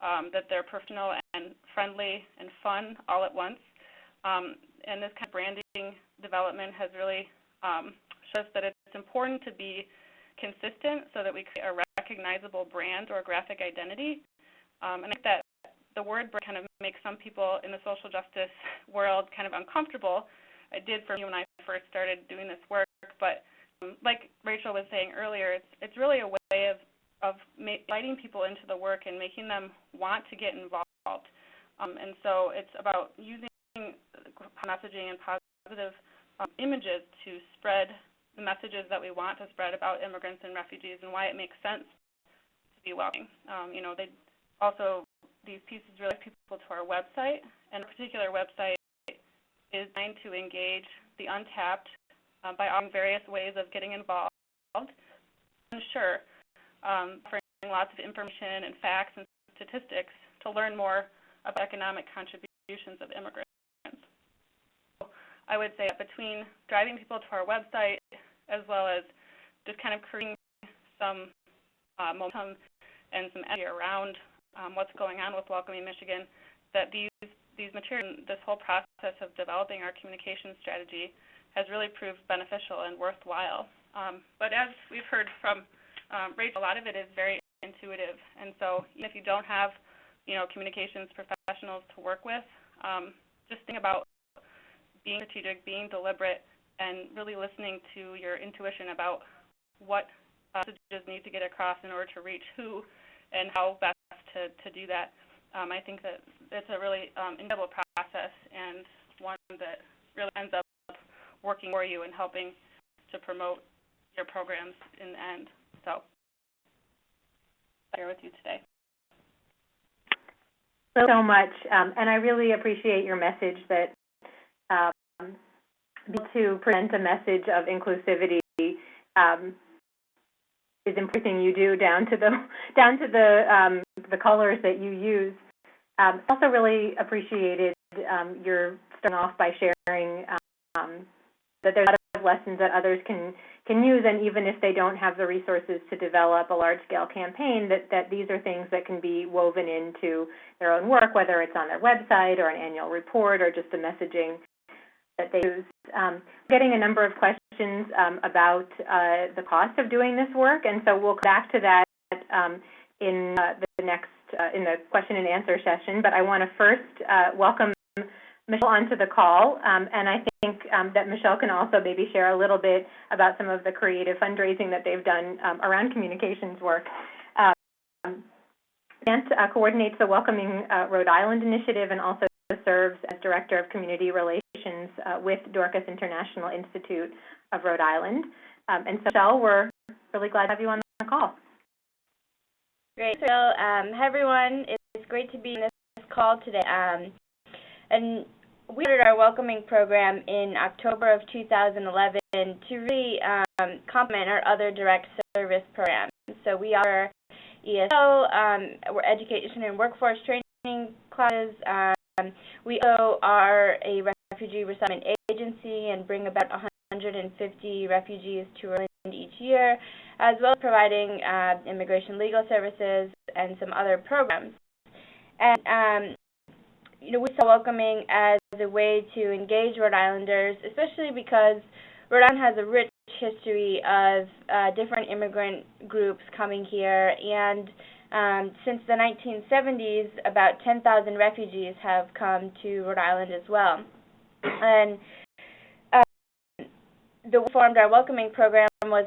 S3: that they're personal and friendly and fun all at once. And this kind of branding development has really shown us that it's important to be consistent so that we create a recognizable brand or graphic identity. And I think that the word brand kind of makes some people in the social justice world kind of uncomfortable. It did for me when I first started doing this work, but like Rachel was saying earlier, it's really a way of inviting people into the work and making them want to get involved. And so it's about using messaging and positive images to spread the messages that we want to spread about immigrants and refugees and why it makes sense to be welcoming. These pieces really direct people to our website, and a particular website is designed to engage the untapped by offering various ways of getting involved. And offering lots of information and facts and statistics to learn more about economic contributions of immigrants. So I would say that between driving people to our website as well as just kind of creating some momentum and some energy around what's going on with Welcoming Michigan, that these materials, this whole process of developing our communication strategy has really proved beneficial and worthwhile. But as we've heard from Rachel, a lot of it is very intuitive, and so even if you don't have communications professionals to work with, just think about being strategic, being deliberate, and really listening to your intuition about what messages need to get across in order to reach who and how best to do that. I think that it's a really enjoyable process and one that really ends up working for you and helping to promote your programs in the end. So I'll share with you today.
S1: So much, and I really appreciate your message that to present a message of inclusivity is everything you do down to the colors that you use. Also really appreciated your starting off by sharing that there's a lot of lessons that others can use, and even if they don't have the resources to develop a large-scale campaign, that these are things that can be woven into their own work, whether it's on their website or an annual report or just the messaging that they use. Getting a number of questions about the cost of doing this work, and so we'll come back to that in the next in the question and answer session. But I want to first welcome Michelle onto the call, and I think that Michelle can also maybe share a little bit about some of the creative fundraising that they've done around communications work. Grant coordinates the Welcoming Rhode Island initiative and also serves as Director of Community Relations with Dorcas International Institute of Rhode Island. And so, Michelle, we're really glad to have you on the call.
S4: Great. So, hi, everyone. It's great to be in this call today. And we started our welcoming program in October of 2011 to really complement our other direct service programs. So we offer ESO, education and workforce training classes. We also are a refugee resettlement agency and bring about 150 refugees to Rhode Island each year, as well as providing immigration legal services and some other programs. And we saw welcoming as a way to engage Rhode Islanders, especially because Rhode Island has a rich history of different immigrant groups coming here, and since the 1970s, about 10,000 refugees have come to Rhode Island as well. And the way we formed our welcoming program was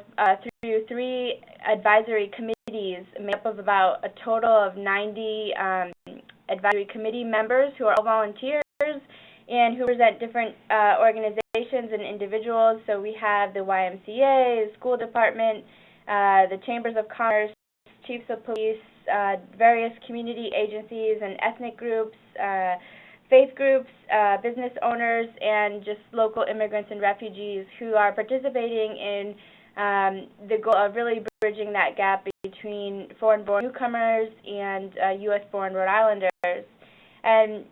S4: through 3 advisory committees made up of about a total of 90 advisory committee members who are all volunteers and who represent different organizations and individuals. So we have the YMCA, the school department, the chambers of commerce, chiefs of police, various community agencies and ethnic groups, faith groups, business owners, and just local immigrants and refugees who are participating in the goal of really bridging that gap between foreign-born newcomers and U.S.-born Rhode Islanders. And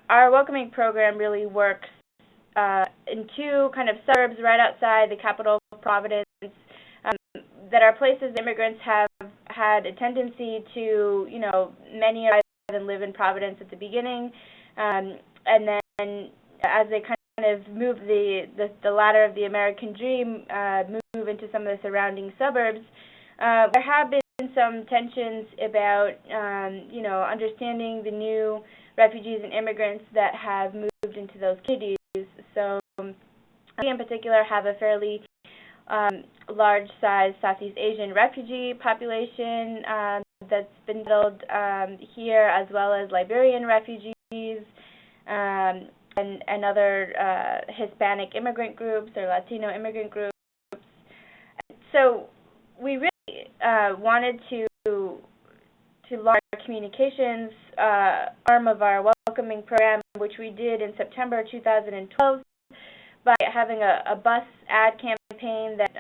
S4: our welcoming program really works in 2 kind of suburbs right outside the capital of Providence that are places immigrants have had a tendency to, many arrive and live in Providence at the beginning, and then as they kind of move the ladder of the American dream, move into some of the surrounding suburbs, there have been some tensions about, understanding the new refugees and immigrants that have moved into those communities. So we in particular have a fairly large-sized Southeast Asian refugee population that's been settled here, as well as Liberian refugees and other Hispanic immigrant groups or Latino immigrant groups. So we really wanted to launch our communications arm of our welcoming program, which we did in September 2012 by having a bus ad campaign that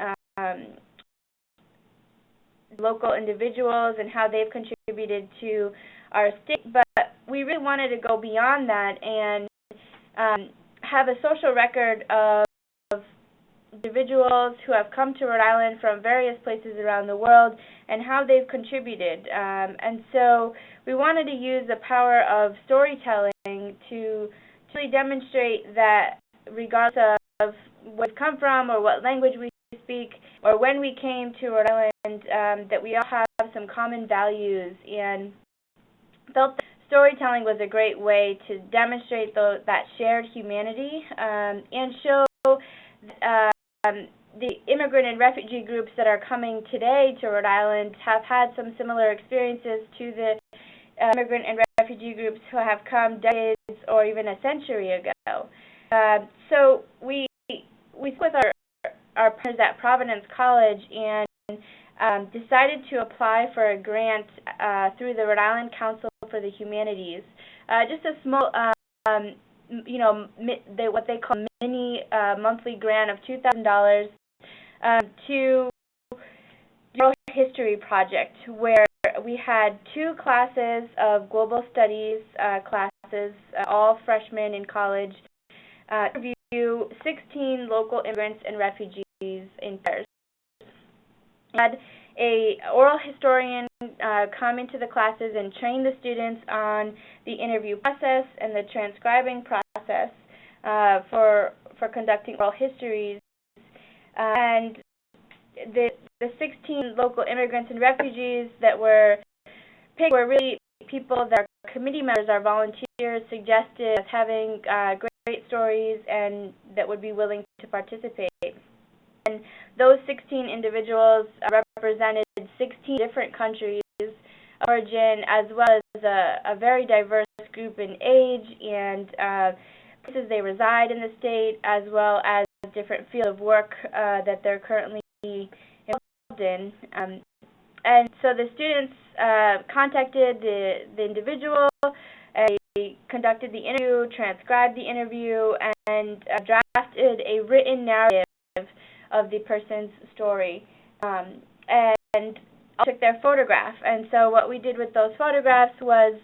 S4: local individuals and how they've contributed to our state. But we really wanted to go beyond that and have a social record of individuals who have come to Rhode Island from various places around the world and how they've contributed. And so we wanted to use the power of storytelling to really demonstrate that regardless of where we've come from or what language we speak or when we came to Rhode Island, that we all have some common values, and felt that storytelling was a great way to demonstrate that shared humanity and show the immigrant and refugee groups that are coming today to Rhode Island have had some similar experiences to the immigrant and refugee groups who have come decades or even a century ago. So we spoke with our partners at Providence College and decided to apply for a grant through the Rhode Island Council for the Humanities. Just a small, what they call mini monthly grant of $2,000 to the Oral History Project, where we had 2 classes of global studies classes, all freshmen in college, interview 16 local immigrants and refugees in pairs. We had a oral historian come into the classes and train the students on the interview process and the transcribing process for conducting oral histories. And the 16 local immigrants and refugees that were picked were really people that our committee members, our volunteers, suggested as having great stories and that would be willing to participate. And those 16 individuals represented 16 different countries of origin, as well as a very diverse group in age and places they reside in the state, as well as different fields of work that they're currently involved in. And so the students contacted the individual. A conducted the interview, transcribed the interview, and drafted a written narrative of the person's story, and took their photograph. And so what we did with those photographs was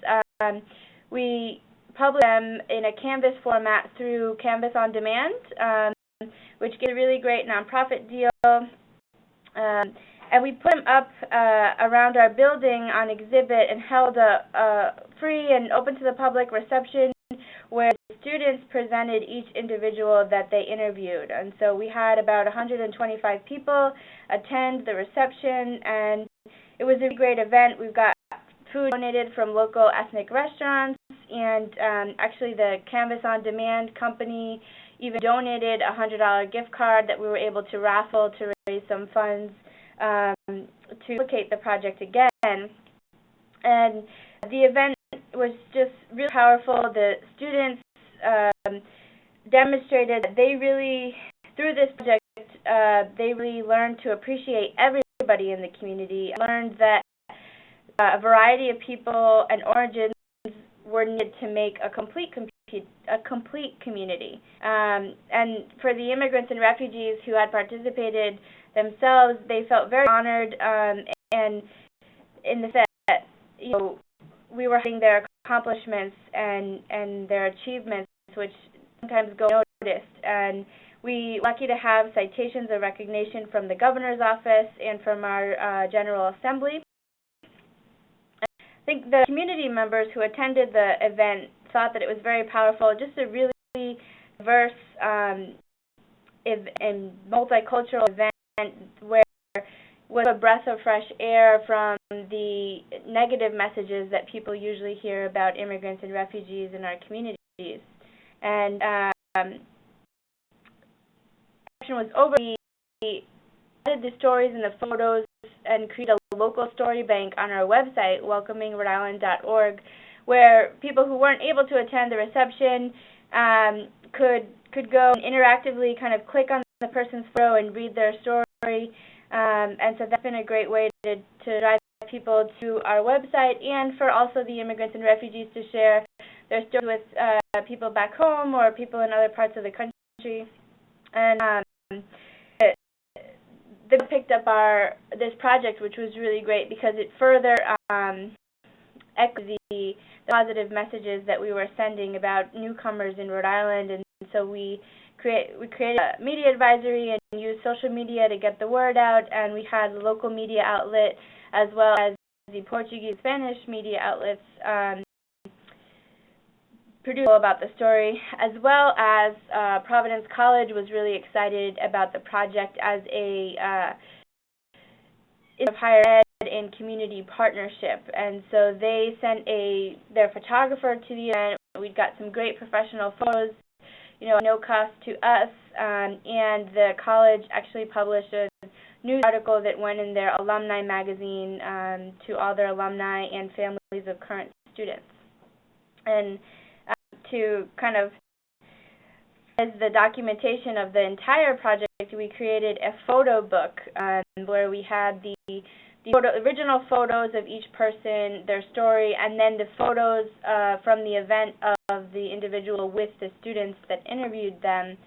S4: we published them in a Canvas format through Canvas on Demand, which gives a really great nonprofit deal. And we put them up around our building on exhibit and held a free and open to the public reception where the students presented each individual that they interviewed. And so we had about 125 people attend the reception, and it was a really great event. We've got food donated from local ethnic restaurants, and actually the Canvas on Demand company even donated a $100 gift card that we were able to raffle to raise some funds to duplicate the project again. And the event was just really powerful. The students demonstrated that they really, through this project, they really learned to appreciate everybody in the community, learned that a variety of people and origins were needed to make a complete community. And for the immigrants and refugees who had participated themselves, they felt very honored, and in the sense that, you know, we were highlighting their accomplishments and their achievements, which sometimes go unnoticed. And we were lucky to have citations of recognition from the governor's office and from our General Assembly. I think the community members who attended the event thought that it was very powerful, just a really diverse and multicultural event where was a breath of fresh air from the negative messages that people usually hear about immigrants and refugees in our communities. And was over. We added the stories and the photos and created a local story bank on our website, welcomingrhodeisland.org, where people who weren't able to attend the reception could go and interactively kind of click on the person's photo and read their story. And so that's been a great way to drive people to our website, and for also the immigrants and refugees to share their stories with people back home or people in other parts of the country. And they picked up this project, which was really great because it further echoed the positive messages that we were sending about newcomers in Rhode Island. And so we created a media advisory and used social media to get the word out, and we had local media outlet as well as the Portuguese, Spanish media outlets produce about the story, as well as Providence College was really excited about the project as a higher ed and community partnership, and so they sent their photographer to the event. We got some great professional photos, no cost to us, and the college actually published a news article that went in their alumni magazine to all their alumni and families of current students. And to kind of, as the documentation of the entire project, we created a photo book where we had the original photos of each person, their story, and then the photos from the event of the individual with the students that interviewed them,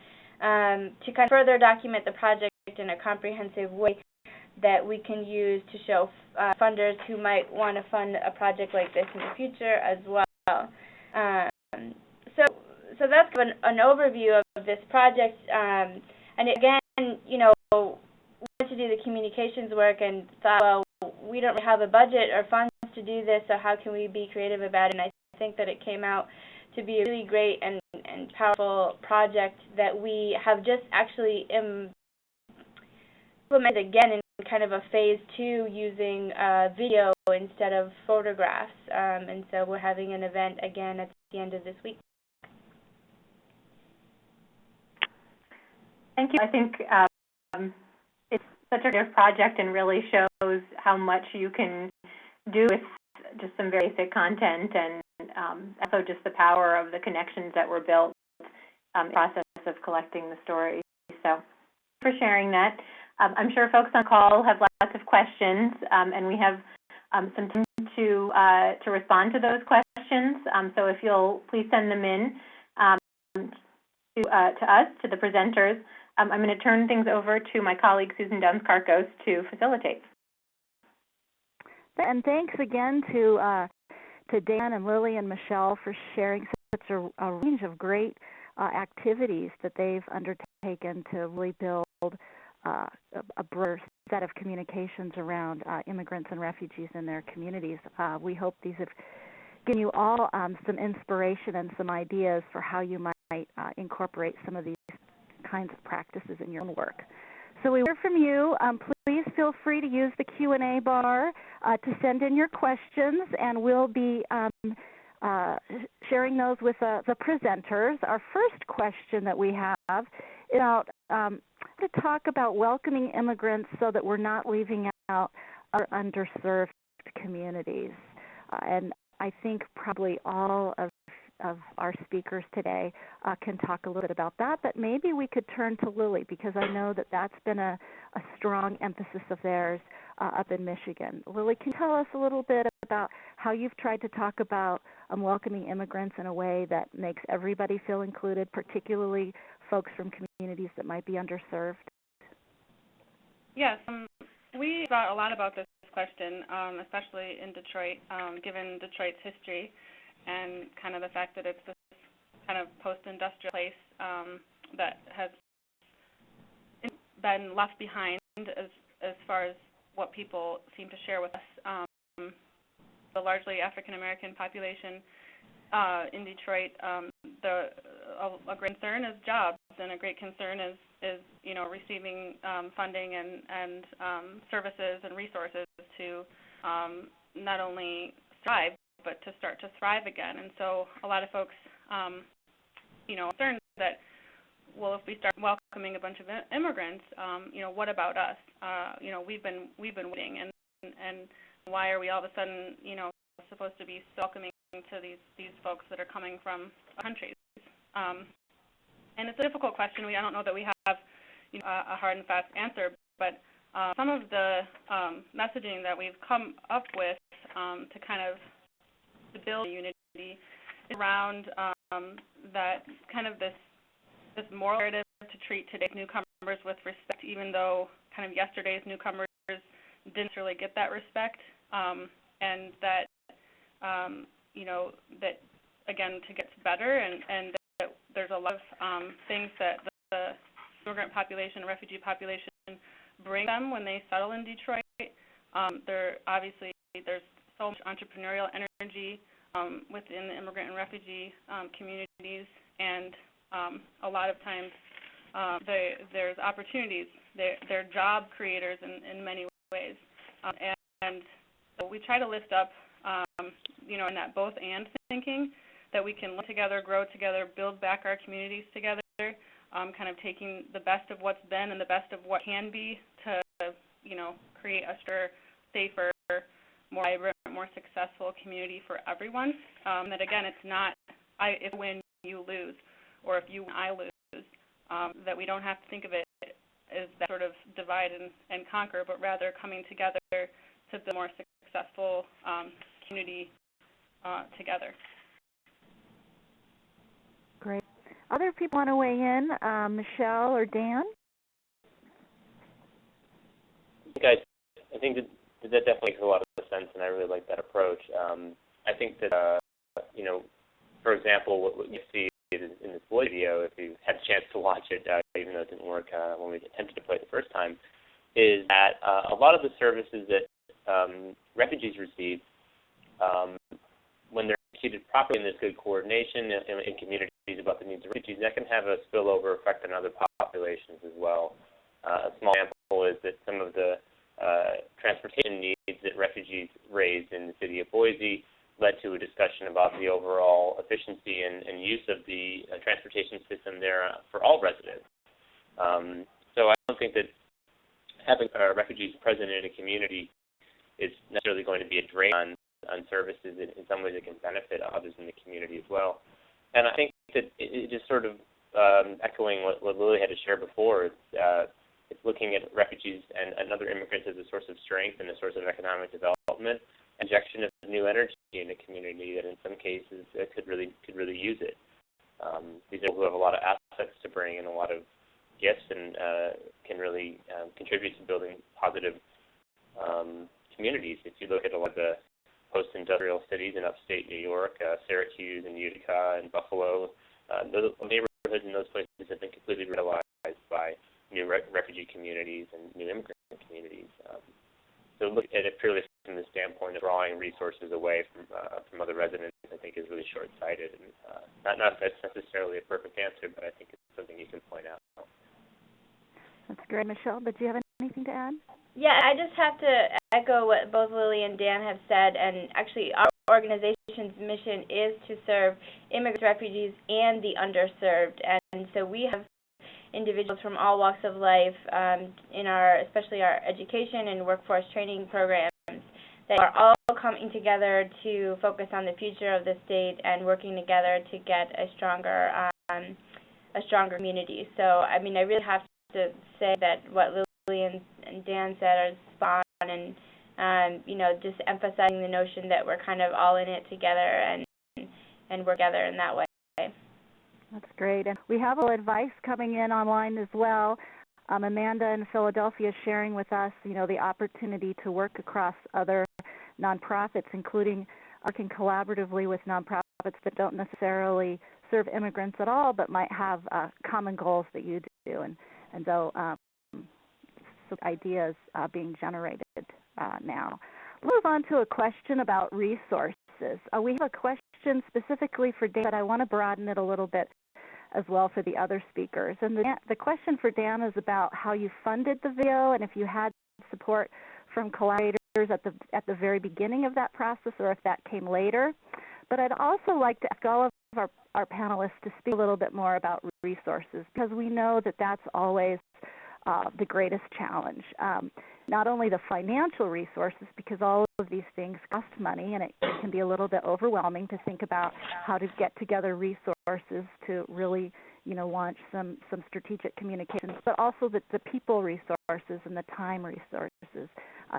S4: to kind of further document the project in a comprehensive way that we can use to show funders who might want to fund a project like this in the future as well. So that's kind of an overview of this project. And again, we wanted to do the communications work and thought, well, we don't have a budget or funds to do this, so how can we be creative about it? And I think that it came out to be a really great and powerful project that we have just actually implemented again in kind of a phase 2 using video instead of photographs. And so we're having an event again at the end of this week.
S1: Thank you. I think it's such a great project and really shows how much you can do with just some very basic content, and also just the power of the connections that were built in the process of collecting the stories. So for sharing that. I'm sure folks on call have lots of questions, and we have some time to respond to those questions. questions, so if you'll please send them in to us, to the presenters. I'm going to turn things over to my colleague Susan Duns-Carcos to facilitate.
S5: And thanks again to Dan and Lily and Michelle for sharing such a range of great activities that they've undertaken to really build a broader set of communications around immigrants and refugees in their communities. We hope these have given you all some inspiration and some ideas for how you might incorporate some of these kinds of practices in your own work. So we hear from you. Please feel free to use the Q&A bar to send in your questions, and we'll be sharing those with the presenters. Our first question that we have is about to talk about welcoming immigrants so that we're not leaving out our underserved communities. And I think probably all of our speakers today can talk a little bit about that, but maybe we could turn to Lily, because I know that that's been a strong emphasis of theirs up in Michigan. Lily, can you tell us a little bit about how you've tried to talk about welcoming immigrants in a way that makes everybody feel included, particularly folks from communities that might be underserved?
S3: Yes, we thought a lot about this question, especially in Detroit, given Detroit's history and kind of the fact that it's this kind of post-industrial place that has been left behind as far as what people seem to share with us. The largely African-American population in Detroit, a great concern is jobs, and a great concern is receiving funding and services and resources to not only survive, but to start to thrive again. And so a lot of folks, concerned that, well, if we start welcoming a bunch of immigrants, what about us? We've been waiting, and why are we all of a sudden, supposed to be welcoming to these folks that are coming from countries? And it's a difficult question. I don't know that we have a hard and fast answer, but some of the messaging that we've come up with to kind of build unity is around that kind of this moral narrative to treat today's newcomers with respect, even though kind of yesterday's newcomers didn't really get that respect, and that that again, to get better, and that there's a lot of things that the immigrant population, refugee population bring them when they settle in Detroit. There's so much entrepreneurial energy within the immigrant and refugee communities, and a lot of times there's opportunities. They're job creators in many ways, and so we try to lift up, in that both and thinking, that we can live together, grow together, build back our communities together, kind of taking the best of what's been and the best of what can be to, create a stronger, safer, more vibrant, more successful community for everyone. That again, it's not if you win, you lose, or if you win, I lose. That we don't have to think of it as that sort of divide and conquer, but rather coming together to build a more successful community together.
S5: Great. Other people want to weigh in? Michelle or Dan?
S2: Guys, I think that definitely makes a lot of sense, and I really like that approach. I think that, for example, what you see in this Floyd video, if you had a chance to watch it, even though it didn't work when we attempted to play it the first time, is that a lot of the services that refugees receive, when they're executed properly and there's good coordination in communities about the needs of refugees, that can have a spillover effect on other populations as well. A small example is that some of the transportation needs that refugees raised in the city of Boise led to a discussion about the overall efficiency and use of the transportation system there for all residents. So I don't think that having refugees present in a community is necessarily going to be a drain on services. In some ways it can benefit others in the community as well. And I think that it just sort of echoing what Lily had to share before, it's looking at refugees and other immigrants as a source of strength and a source of economic development. injection of new energy in a community that in some cases could really use it. These are people who have a lot of assets to bring and a lot of gifts and can really contribute to building positive communities. If you look at a lot of the post-industrial cities in upstate New York, Syracuse and Utica and Buffalo, those neighborhoods in those places have been completely revitalized by new refugee communities and new immigrant communities. So look at it purely from the standpoint of drawing resources away from other residents, I think is really short-sighted. And not that's necessarily a perfect answer, but I think it's something you can point out.
S5: That's great. Michelle, did you have anything to add?
S4: Yeah, I just have to echo what both Lily and Dan have said, and actually our organization's mission is to serve immigrants, refugees, and the underserved, and so we have individuals from all walks of life in especially our education and workforce training programs that are all coming together to focus on the future of the state and working together to get a stronger community. So, I mean, I really have to say that what Lily and Dan said are spot on, and just emphasizing the notion that we're kind of all in it together and work together in that way.
S5: That's great. And we have a little advice coming in online as well. Amanda in Philadelphia is sharing with us, the opportunity to work across other nonprofits, including working collaboratively with nonprofits that don't necessarily serve immigrants at all, but might have common goals that you do. And so some ideas being generated now. We'll move on to a question about resources. We have a question specifically for Dan, but I want to broaden it a little bit as well for the other speakers. And the question for Dan is about how you funded the video and if you had support from collaborators at the very beginning of that process or if that came later. But I'd also like to ask all of our panelists to speak a little bit more about resources, because we know that that's always the greatest challenge. Not only the financial resources, because all of these things cost money, and it can be a little bit overwhelming to think about how to get together resources to really, launch some strategic communications, but also the people resources and the time resources.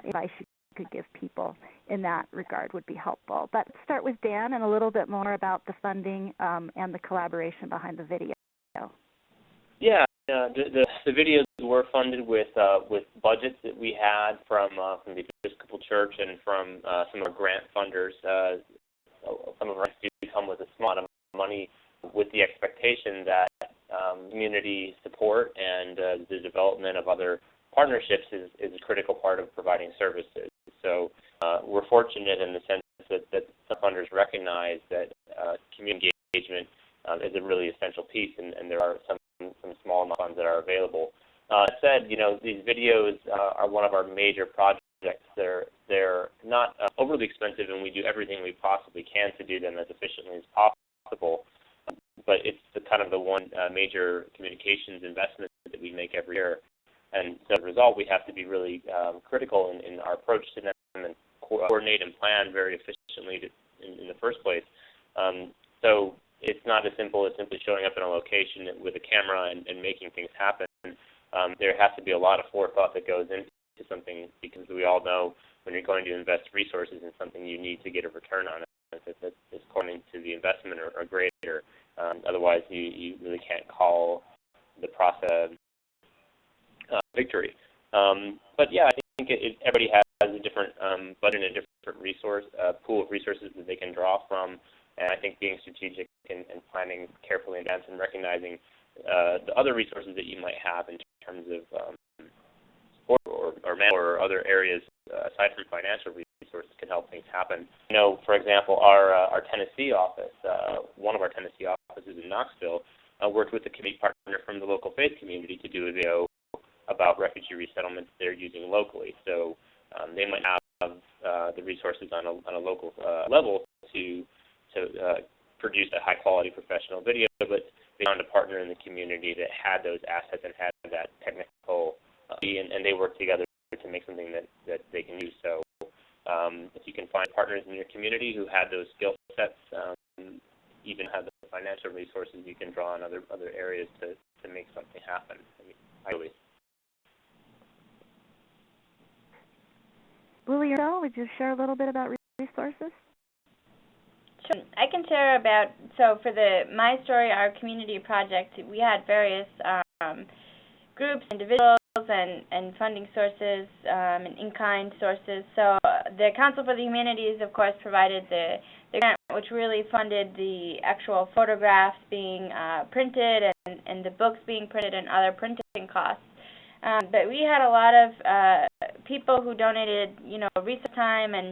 S5: Advice you could give people in that regard would be helpful. But let's start with Dan and a little bit more about the funding and the collaboration behind the video.
S2: Yeah, the videos were funded with budgets that we had from the Episcopal Church and from some of our grant funders. Some of our grants do come with a small amount of money, with the expectation that community support and the development of other partnerships is a critical part of providing services. So we're fortunate in the sense that some funders recognize that community engagement is a really essential piece, and there are some small amount of funds that are available. That said, these videos are one of our major projects. They're not overly expensive, and we do everything we possibly can to do them as efficiently as possible. But it's the one major communications investment that we make every year. And so as a result, we have to be really critical in our approach to them and coordinate and plan very efficiently in the first place. So it's not as simple as simply showing up in a location with a camera and making things happen. There has to be a lot of forethought that goes into something, because we all know when you're going to invest resources in something, you need to get a return on it that's according to the investment or greater. Otherwise, you really can't call the process victory. But yeah, I think everybody has a different budget and a different resource pool of resources that they can draw from. And I think being strategic and planning carefully in advance and recognizing the other resources that you might have in terms of support or manpower or other areas aside from financial resources can help things happen. For example, our Tennessee office, one of our Tennessee offices in Knoxville, worked with a committee partner from the local faith community to do a video about refugee resettlements they're using locally. So they might have the resources on a local level to produce a high-quality professional video, but they found a partner in the community that had those assets and had that technical and they worked together to make something that they can use. So if you can find partners in your community who had those skill sets, even have the financial resources, you can draw on other areas to make something happen.
S5: Lily, would you share a little bit about resources?
S4: Sure. I can share about, so for the My Story, Our Community project, we had various groups, individuals, and funding sources, and in-kind sources. So the Council for the Humanities, of course, provided the grant, which really funded the actual photographs being printed and the books being printed and other printing costs. But we had a lot of people who donated, research time, and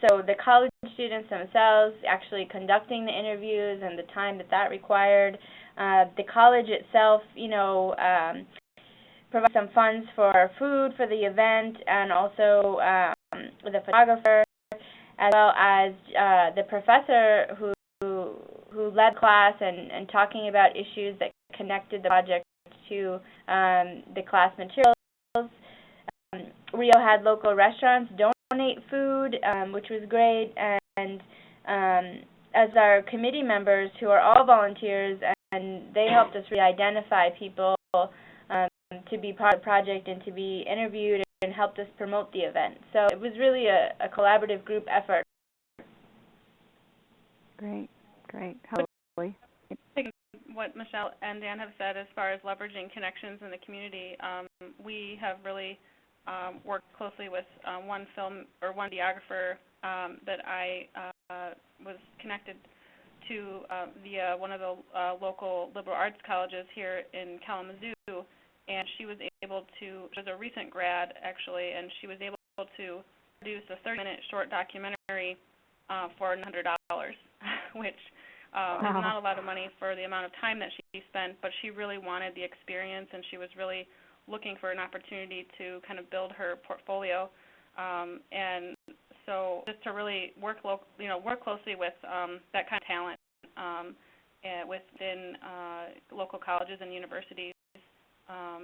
S4: so the college students themselves actually conducting the interviews and the time that required. The college itself, provide some funds for food for the event, and also the photographer, as well as the professor who led class and talking about issues that connected the project to the class materials. Rio had local restaurants donate food, which was great, and as our committee members, who are all volunteers, and they helped us really identify people to be part of the project and to be interviewed, and helped us promote the event. So it was really a collaborative group effort.
S5: Great.
S3: What Michelle and Dan have said as far as leveraging connections in the community, we have really worked closely with one videographer that I was connected to via one of the local liberal arts colleges here in Kalamazoo, and she was a recent grad actually, and she was able to produce a 30-minute short documentary for $100, which is not a lot of money for the amount of time that she spent, but she really wanted the experience, and she was really looking for an opportunity to kind of build her portfolio, and so just to really work closely with that kind of talent within local colleges and universities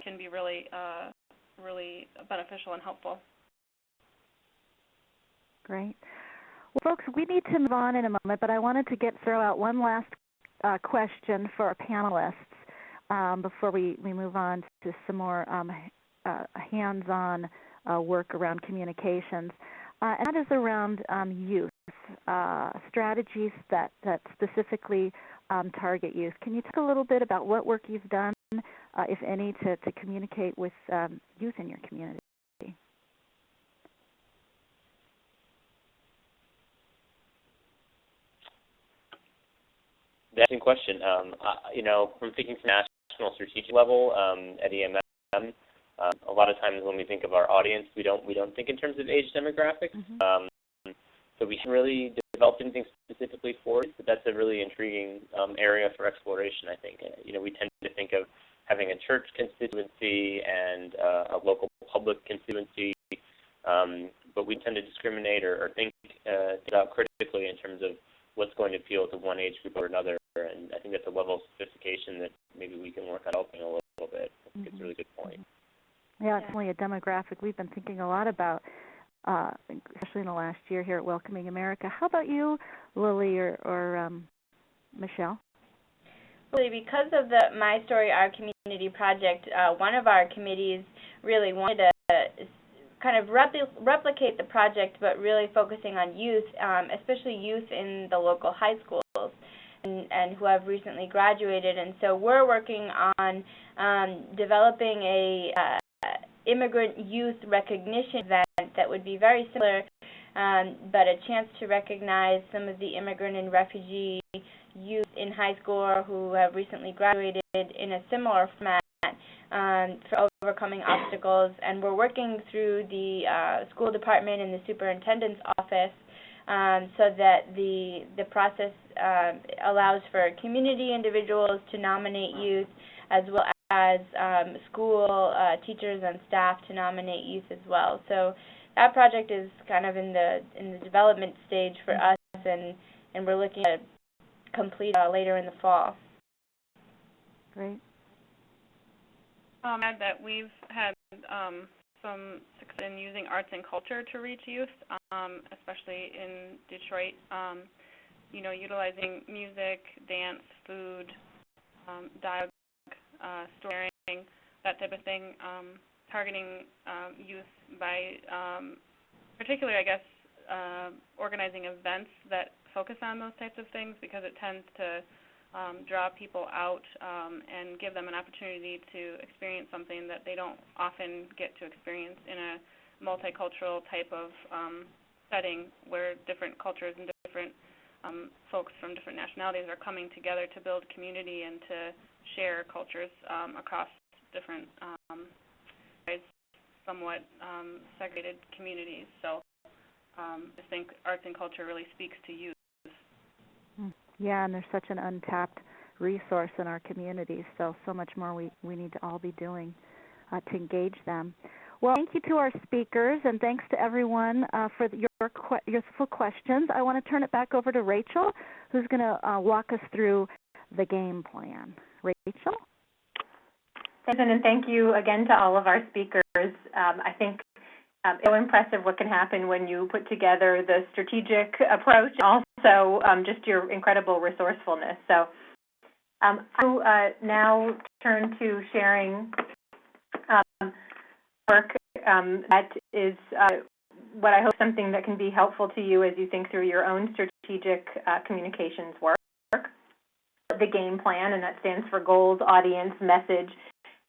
S3: can be really beneficial and helpful.
S5: Great. Well, folks, we need to move on in a moment, but I wanted to throw out one last question for our panelists before we move on to some more hands-on work around communications, and that is around youth, strategies that specifically target youth. Can you talk a little bit about what work you've done, if any, to communicate with youth in your community?
S2: That's a question. From thinking from national strategic level at EMM, a lot of times when we think of our audience, we don't think in terms of age demographics.
S5: Mm-hmm.
S2: So we haven't really developed anything specifically for it, but that's a really intriguing area for exploration, I think. We tend to think of having a church constituency and a local public constituency, but we tend to discriminate or think about critically in terms of what's going to appeal to one age group or another, and I think that's a level of sophistication that maybe we can work on helping a little bit. I think it's a really good point.
S5: Yeah, it's definitely a demographic we've been thinking a lot about, especially in the last year here at Welcoming America. How about you, Lily or Michelle?
S4: Really, because of the My Story, Our Community project, one of our committees really wanted to kind of replicate the project, but really focusing on youth, especially youth in the local high schools and who have recently graduated. And so we're working on developing a immigrant youth recognition event that would be very similar, but a chance to recognize some of the immigrant and refugee youth in high school who have recently graduated in a similar format for overcoming obstacles. And we're working through the school department and the superintendent's office so that the process allows for community individuals to nominate youth, as well as school teachers and staff to nominate youth as well. So that project is kind of in the development stage for us, and we're looking at complete later in the fall.
S5: Great.
S3: Add that we've had some success in using arts and culture to reach youth, especially in Detroit. Utilizing music, dance, food, dialogue, storytelling, that type of thing, targeting youth by particularly, I guess, organizing events that focus on those types of things, because it tends to draw people out and give them an opportunity to experience something that they don't often get to experience in a multicultural type of setting, where different cultures and different folks from different nationalities are coming together to build community and to share cultures across different somewhat segregated communities. So I think arts and culture really speaks to youth.
S5: Yeah, and there's such an untapped resource in our communities, so much more we need to all be doing to engage them. Well, thank you to our speakers, and thanks to everyone for your useful questions. I want to turn it back over to Rachel, who's going to walk us through the game plan. Rachel?
S1: Thanks, and thank you again to all of our speakers. I think it's so impressive what can happen when you put together the strategic approach and also just your incredible resourcefulness. So I'll now turn to sharing work that is what I hope something that can be helpful to you as you think through your own strategic communications work. The game plan, and that stands for goals, audience, message,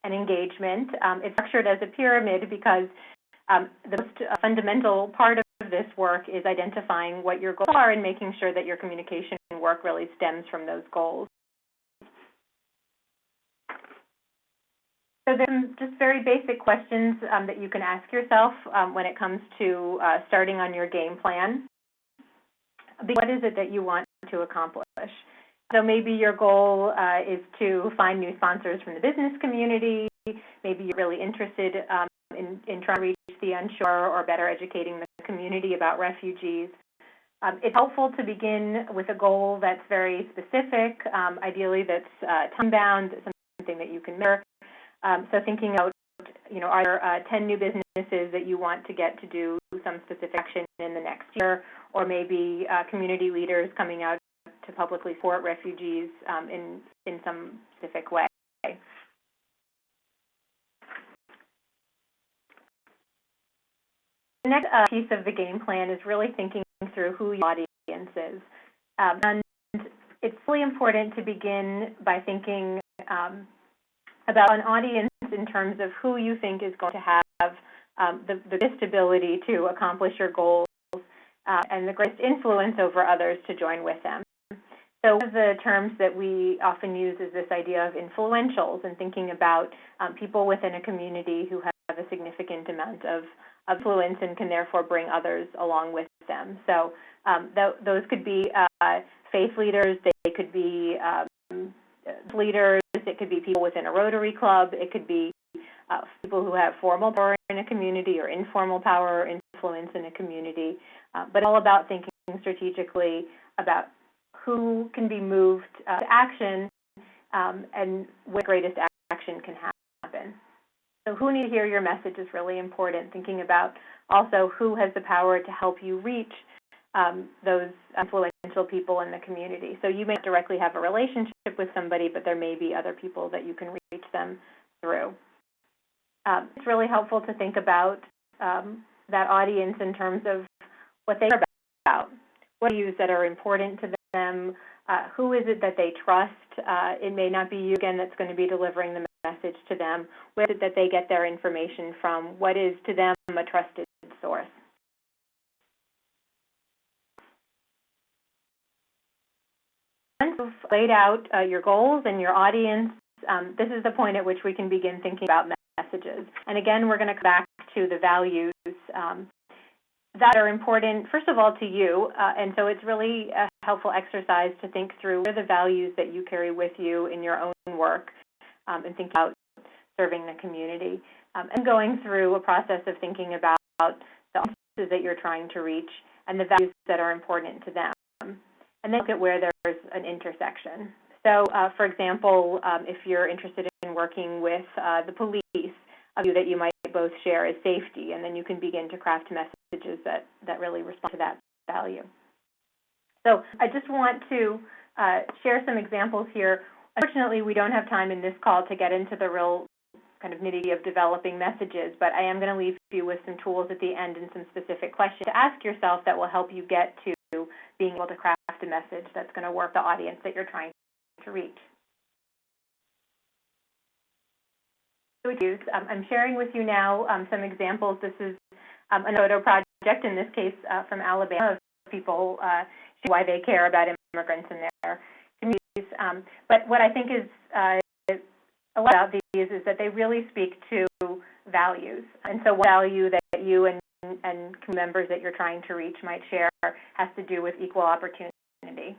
S1: and engagement. It's structured as a pyramid because the most fundamental part of this work is identifying what your goals are and making sure that your communication work really stems from those goals. So there's some just very basic questions that you can ask yourself when it comes to starting on your game plan. What is it that you want to accomplish? So maybe your goal is to find new sponsors from the business community. Maybe you're really interested in trying to reach the unsure or better educating the community about refugees. It's helpful to begin with a goal that's very specific, ideally that's time-bound, something that you can measure. So thinking out, are there 10 new businesses that you want to get to do some specific action in the next year, or maybe community leaders coming out to publicly support refugees in some specific way. The next piece of the game plan is really thinking through who your audience is. And it's really important to begin by thinking about an audience in terms of who you think is going to have the greatest ability to accomplish your goals and the greatest influence over others to join with them. So one of the terms that we often use is this idea of influentials, and thinking about people within a community who have a significant amount of influence and can therefore bring others along with them. So those could be faith leaders, they could be leaders, it could be people within a Rotary Club, it could be people who have formal power in a community or informal power or influence in a community, but all about thinking strategically about who can be moved to action and what greatest action can happen. So who needs to hear your message is really important, thinking about also who has the power to help you reach those influential people in the community. So you may not directly have a relationship with somebody, but there may be other people that you can reach them through. It's really helpful to think about that audience in terms of what they are about. What issues that are important to them? Who is it that they trust? It may not be you, again, that's going to be delivering the message to them. Where is it that they get their information from? What is to them a trusted source? Once you've laid out your goals and your audience, this is the point at which we can begin thinking about messages. And again, we're going to come back to the values that are important, first of all, to you. And so it's really a helpful exercise to think through what are the values that you carry with you in your own work and think about serving the community. And going through a process of thinking about the audiences that you're trying to reach and the values that are important to them. And then look at where there's an intersection. So, for example, if you're interested in working with the police, a view that you might both share is safety, and then you can begin to craft messages that really respond to that value. So I just want to share some examples here. Unfortunately, we don't have time in this call to get into the real kind of nitty of developing messages, but I am going to leave you with some tools at the end and some specific questions to ask yourself that will help you get to being able to craft a message that's going to work the audience that you're trying to reach. I'm sharing with you now some examples. This is a photo project, in this case from Alabama, of people showing why they care about immigrants in their communities. But what I think is a lot about these is that they really speak to values. And so one value that you and members that you're trying to reach might share has to do with equal opportunity.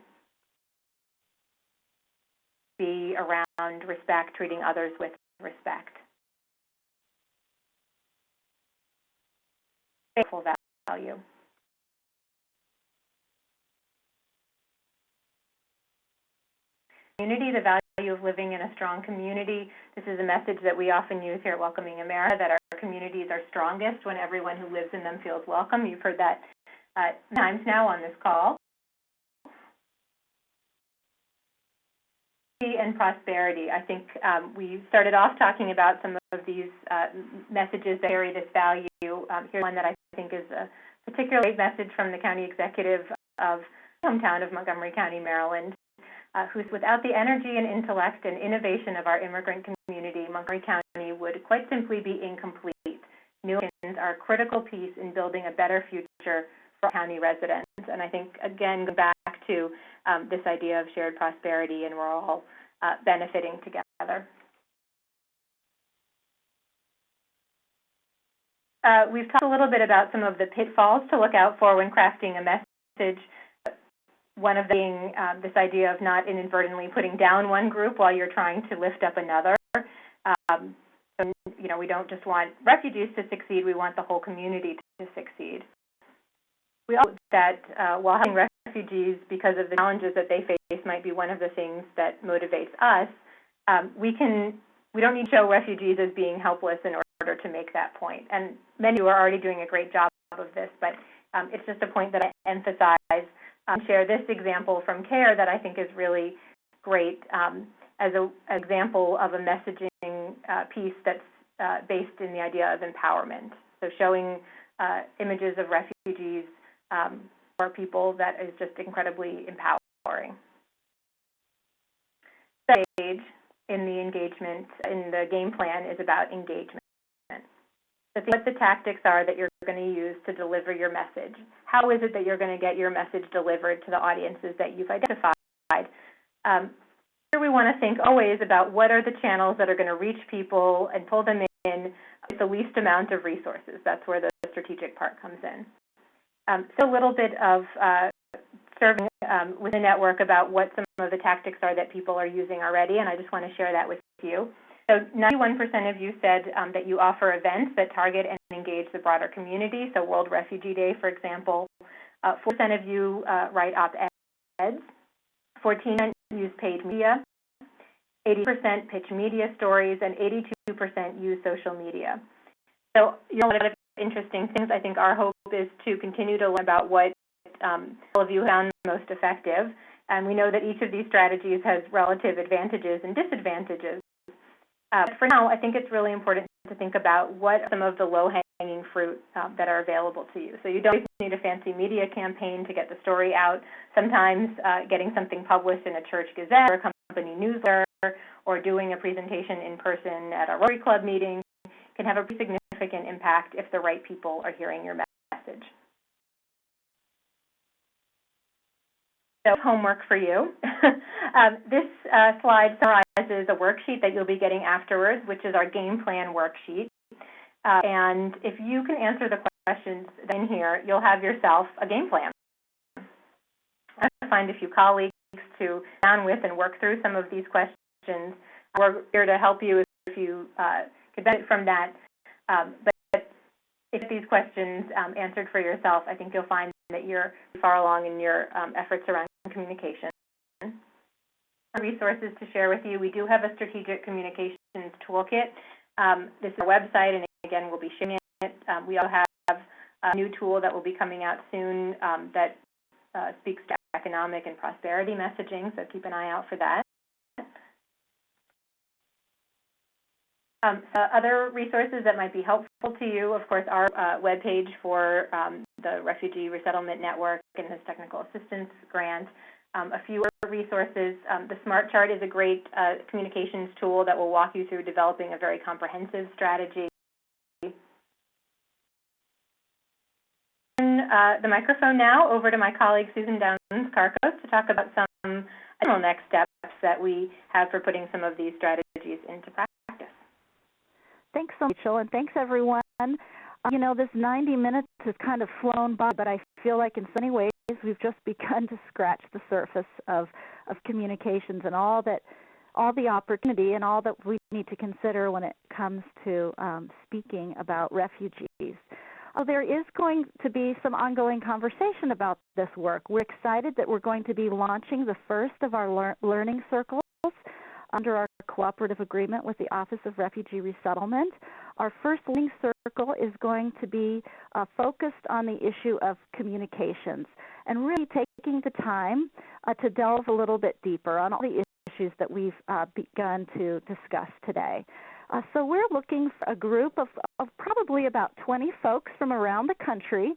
S1: Be around respect, treating others with respect. Faithful value. Community, the value of living in a strong community. This is a message that we often use here at Welcoming America, that our communities are strongest when everyone who lives in them feels welcome. You've heard that times now on this call. And prosperity. I think we started off talking about some of these messages that carry this value. Here's one that I think is a particularly great message from the county executive of my hometown of Montgomery County, Maryland, who's without the energy and intellect and innovation of our immigrant community, Montgomery County would quite simply be incomplete. New Americans are a critical piece in building a better future for county residents. And I think, again, going back to this idea of shared prosperity, and we're all benefiting together. We've talked a little bit about some of the pitfalls to look out for when crafting a message. One of them being this idea of not inadvertently putting down one group while you're trying to lift up another. So, you know, we don't just want refugees to succeed, we want the whole community to succeed. We also know that while helping refugees because of the challenges that they face might be one of the things that motivates us, we don't need to show refugees as being helpless in order to make that point. And many of you are already doing a great job of this, but it's just a point that I emphasize. Share this example from CARE that I think is really great as an example of a messaging piece that's based in the idea of empowerment. So showing images of refugees for people that is just incredibly empowering. The stage in the engagement, in the game plan, is about engagement. So what the tactics are that you're going to use to deliver your message. How is it that you're going to get your message delivered to the audiences that you've identified? Here we want to think always about what are the channels that are going to reach people and pull them in with the least amount of resources. That's where the strategic part comes in. So a little bit of serving with a network about what some of the tactics are that people are using already, and I just want to share that with you. So 91% of you said that you offer events that target and engage the broader community. So World Refugee Day, for example. 4% of you write op-eds. 14% use paid media. 80% pitch media stories, and 82% use social media. So you know, a lot of interesting things. I think our hope is to continue to learn about what all of you found most effective. And we know that each of these strategies has relative advantages and disadvantages. For now, I think it's really important to think about what are some of the low-hanging fruit that are available to you. So you don't need a fancy media campaign to get the story out. Sometimes getting something published in a church gazette or a company newsletter or doing a presentation in person at a Rotary Club meeting can have a pretty significant impact if the right people are hearing your message. So homework for you. This slide summarizes a worksheet that you'll be getting afterwards, which is our game plan worksheet. And if you can answer the questions in here, you'll have yourself a game plan. I'm going to find a few colleagues to sit down with and work through some of these questions. We're here to help you if you could benefit from that. But if these questions answered for yourself, I think you'll find that you're far along in your efforts around communication. Resources to share with you. We do have a strategic communications toolkit. This is our website, and again, we'll be sharing it. We also have a new tool that will be coming out soon that speaks to economic and prosperity messaging, so keep an eye out for that. Other resources that might be helpful to you, of course, our webpage for the Refugee Resettlement Network and this technical assistance grant. A few resources. The SMART chart is a great communications tool that will walk you through developing a very comprehensive strategy. The microphone now over to my colleague Susan Downs-Carcos to talk about some additional next steps that we have for putting some of these strategies into practice.
S5: Thanks so much, Rachel, and thanks everyone. You know, this 90 minutes has kind of flown by, but I feel like in so many ways we've just begun to scratch the surface of communications and all the opportunity and all that we need to consider when it comes to speaking about refugees. There is going to be some ongoing conversation about this work. We're excited that we're going to be launching the first of our learning circles under our cooperative agreement with the Office of Refugee Resettlement. Our first learning circle is going to be focused on the issue of communications and really taking the time to delve a little bit deeper on all the issues that we've begun to discuss today. So we're looking for a group of probably about 20 folks from around the country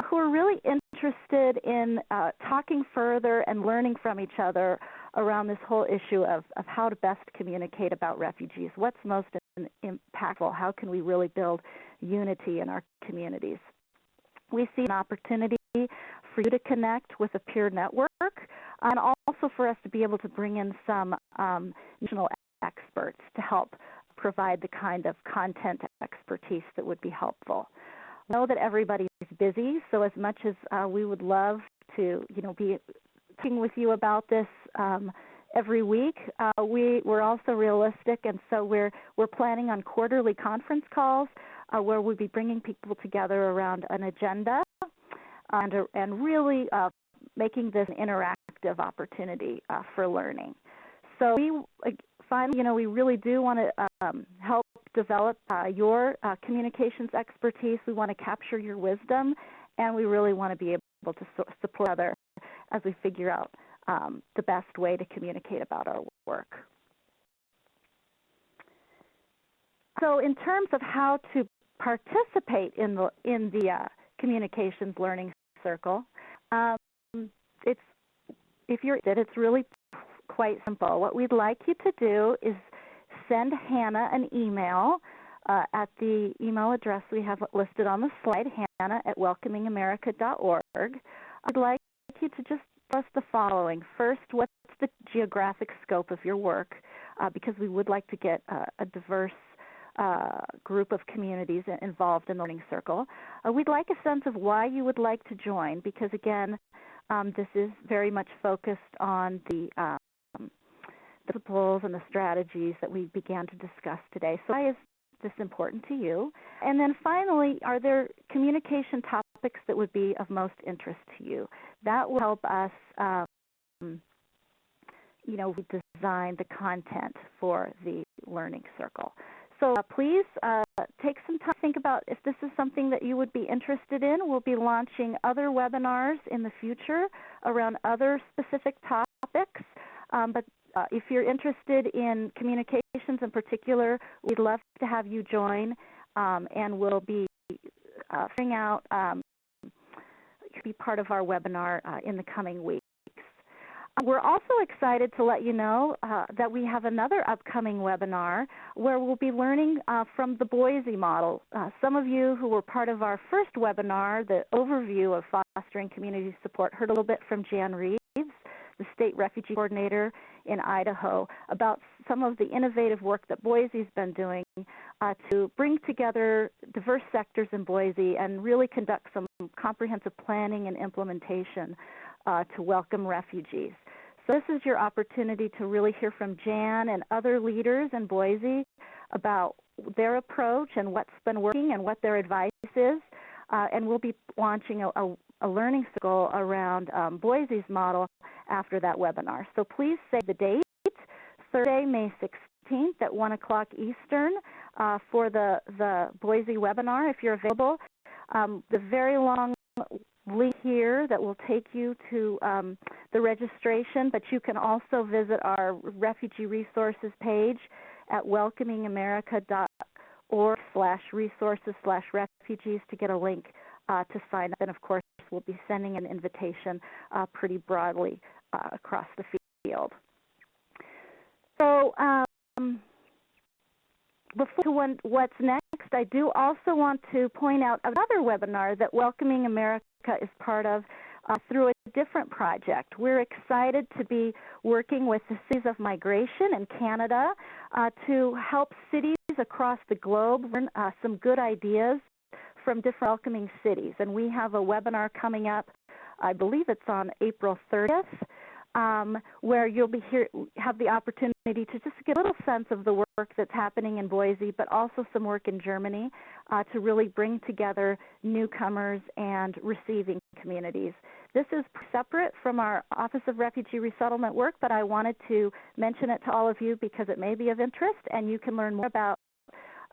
S5: who are really interested in talking further and learning from each other around this whole issue of how to best communicate about refugees. What's most impactful? How can we really build unity in our communities? We see an opportunity for you to connect with a peer network and also for us to be able to bring in some national experts to help provide the kind of content expertise that would be helpful. We know that everybody is busy, so as much as we would love to, be talking with you about this every week, we're also realistic, and so we're planning on quarterly conference calls where we'll be bringing people together around an agenda and really making this an interactive opportunity for learning. So finally, we really do want to help develop your communications expertise. We want to capture your wisdom, and we really want to be able to support others as we figure out the best way to communicate about our work. So in terms of how to participate in the communications learning circle, it's really quite simple. What we'd like you to do is send Hannah an email at the email address we have listed on the slide, hannah@welcomingamerica.org. I'd like you to just tell us the following. First, what's the geographic scope of your work? Because we would like to get a diverse group of communities involved in the learning circle. We'd like a sense of why you would like to join, because again, this is very much focused on the principles and the strategies that we began to discuss today. So why is this important to you? And then finally, are there communication topics that would be of most interest to you? That will help us, design the content for the learning circle. So please take some time to think about if this is something that you would be interested in. We'll be launching other webinars in the future around other specific topics. But if you're interested in communications in particular, we'd love to have you join, and we'll be figuring out be part of our webinar in the coming weeks. We're also excited to let you know that we have another upcoming webinar where we'll be learning from the Boise model. Some of you who were part of our first webinar, the overview of fostering community support, heard a little bit from Jan Reeves, the State Refugee Coordinator in Idaho, about some of the innovative work that Boise's been doing to bring together diverse sectors in Boise and really conduct some comprehensive planning and implementation to welcome refugees. So this is your opportunity to really hear from Jan and other leaders in Boise about their approach and what's been working and what their advice is. And we'll be launching a learning circle around Boise's model after that webinar. So please save the date, Thursday, May 16th at 1 o'clock Eastern for the Boise webinar if you're available. The very long link here that will take you to the registration, but you can also visit our refugee resources page at welcomingamerica.org/resources/refugees to get a link to sign up. And of course, we'll be sending an invitation pretty broadly across the field. So before what's next, I do also want to point out another webinar that Welcoming America is part of through a different project. We're excited to be working with the Cities of Migration in Canada to help cities across the globe learn some good ideas from different welcoming cities. And we have a webinar coming up, I believe it's on April 30th, where you'll have the opportunity to just get a little sense of the work that's happening in Boise, but also some work in Germany to really bring together newcomers and receiving communities. This is separate from our Office of Refugee Resettlement work, but I wanted to mention it to all of you because it may be of interest, and you can learn more about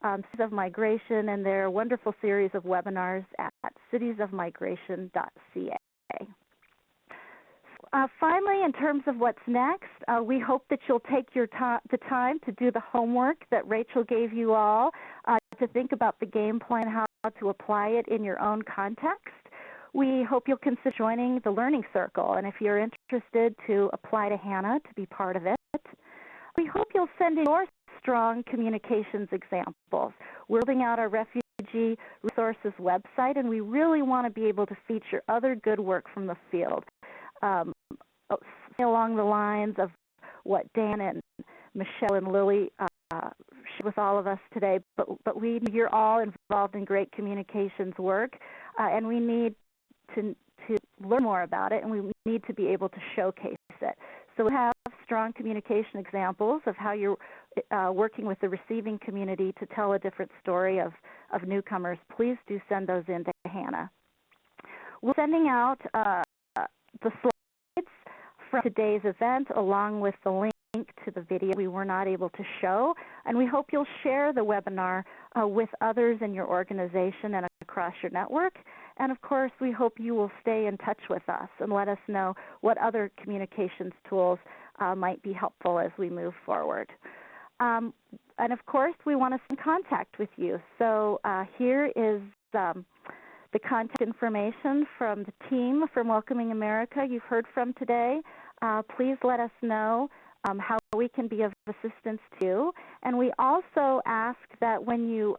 S5: Cities of Migration and their wonderful series of webinars at citiesofmigration.ca. Finally, in terms of what's next, we hope that you'll take the time to do the homework that Rachel gave you all, to think about the game plan, how to apply it in your own context. We hope you'll consider joining the Learning Circle, and if you're interested, to apply to Hannah to be part of it. We hope you'll send in your strong communications examples. We're building out our Refugee Resources website, and we really want to be able to feature other good work from the field. Along the lines of what Dan and Michelle and Lily shared with all of us today, but you're all involved in great communications work, and we need to learn more about it, and we need to be able to showcase it. So we have strong communication examples of how you're working with the receiving community to tell a different story of newcomers. Please do send those in to Hannah. We're sending out the slides from today's event along with the link to the video we were not able to show, and we hope you'll share the webinar with others in your organization and across your network. And of course, we hope you will stay in touch with us and let us know what other communications tools might be helpful as we move forward. And of course, we want to stay in contact with you. So here is the contact information from the team from Welcoming America you've heard from today. Please let us know how we can be of assistance to you. And we also ask that when you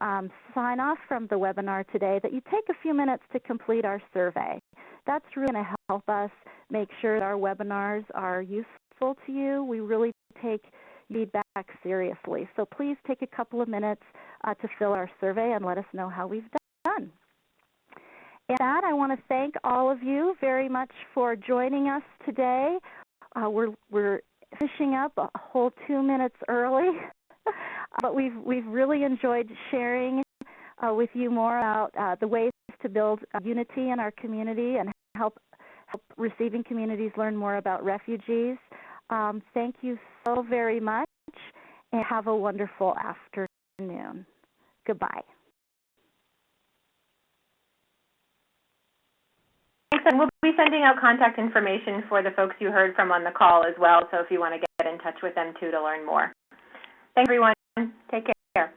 S5: sign off from the webinar today, that you take a few minutes to complete our survey. That's really going to help us make sure that our webinars are useful to you. We really take feedback seriously. So please take a couple of minutes to fill our survey and let us know how we've done. And that, I want to thank all of you very much for joining us today. We're finishing up a whole 2 minutes early, but we've really enjoyed sharing with you more about the ways to build unity in our community and help receiving communities learn more about refugees. Thank you so very much, and have a wonderful afternoon. Goodbye.
S1: And we'll be sending out contact information for the folks you heard from on the call as well, so if you want to get in touch with them too to learn more. Thanks, everyone. Take care.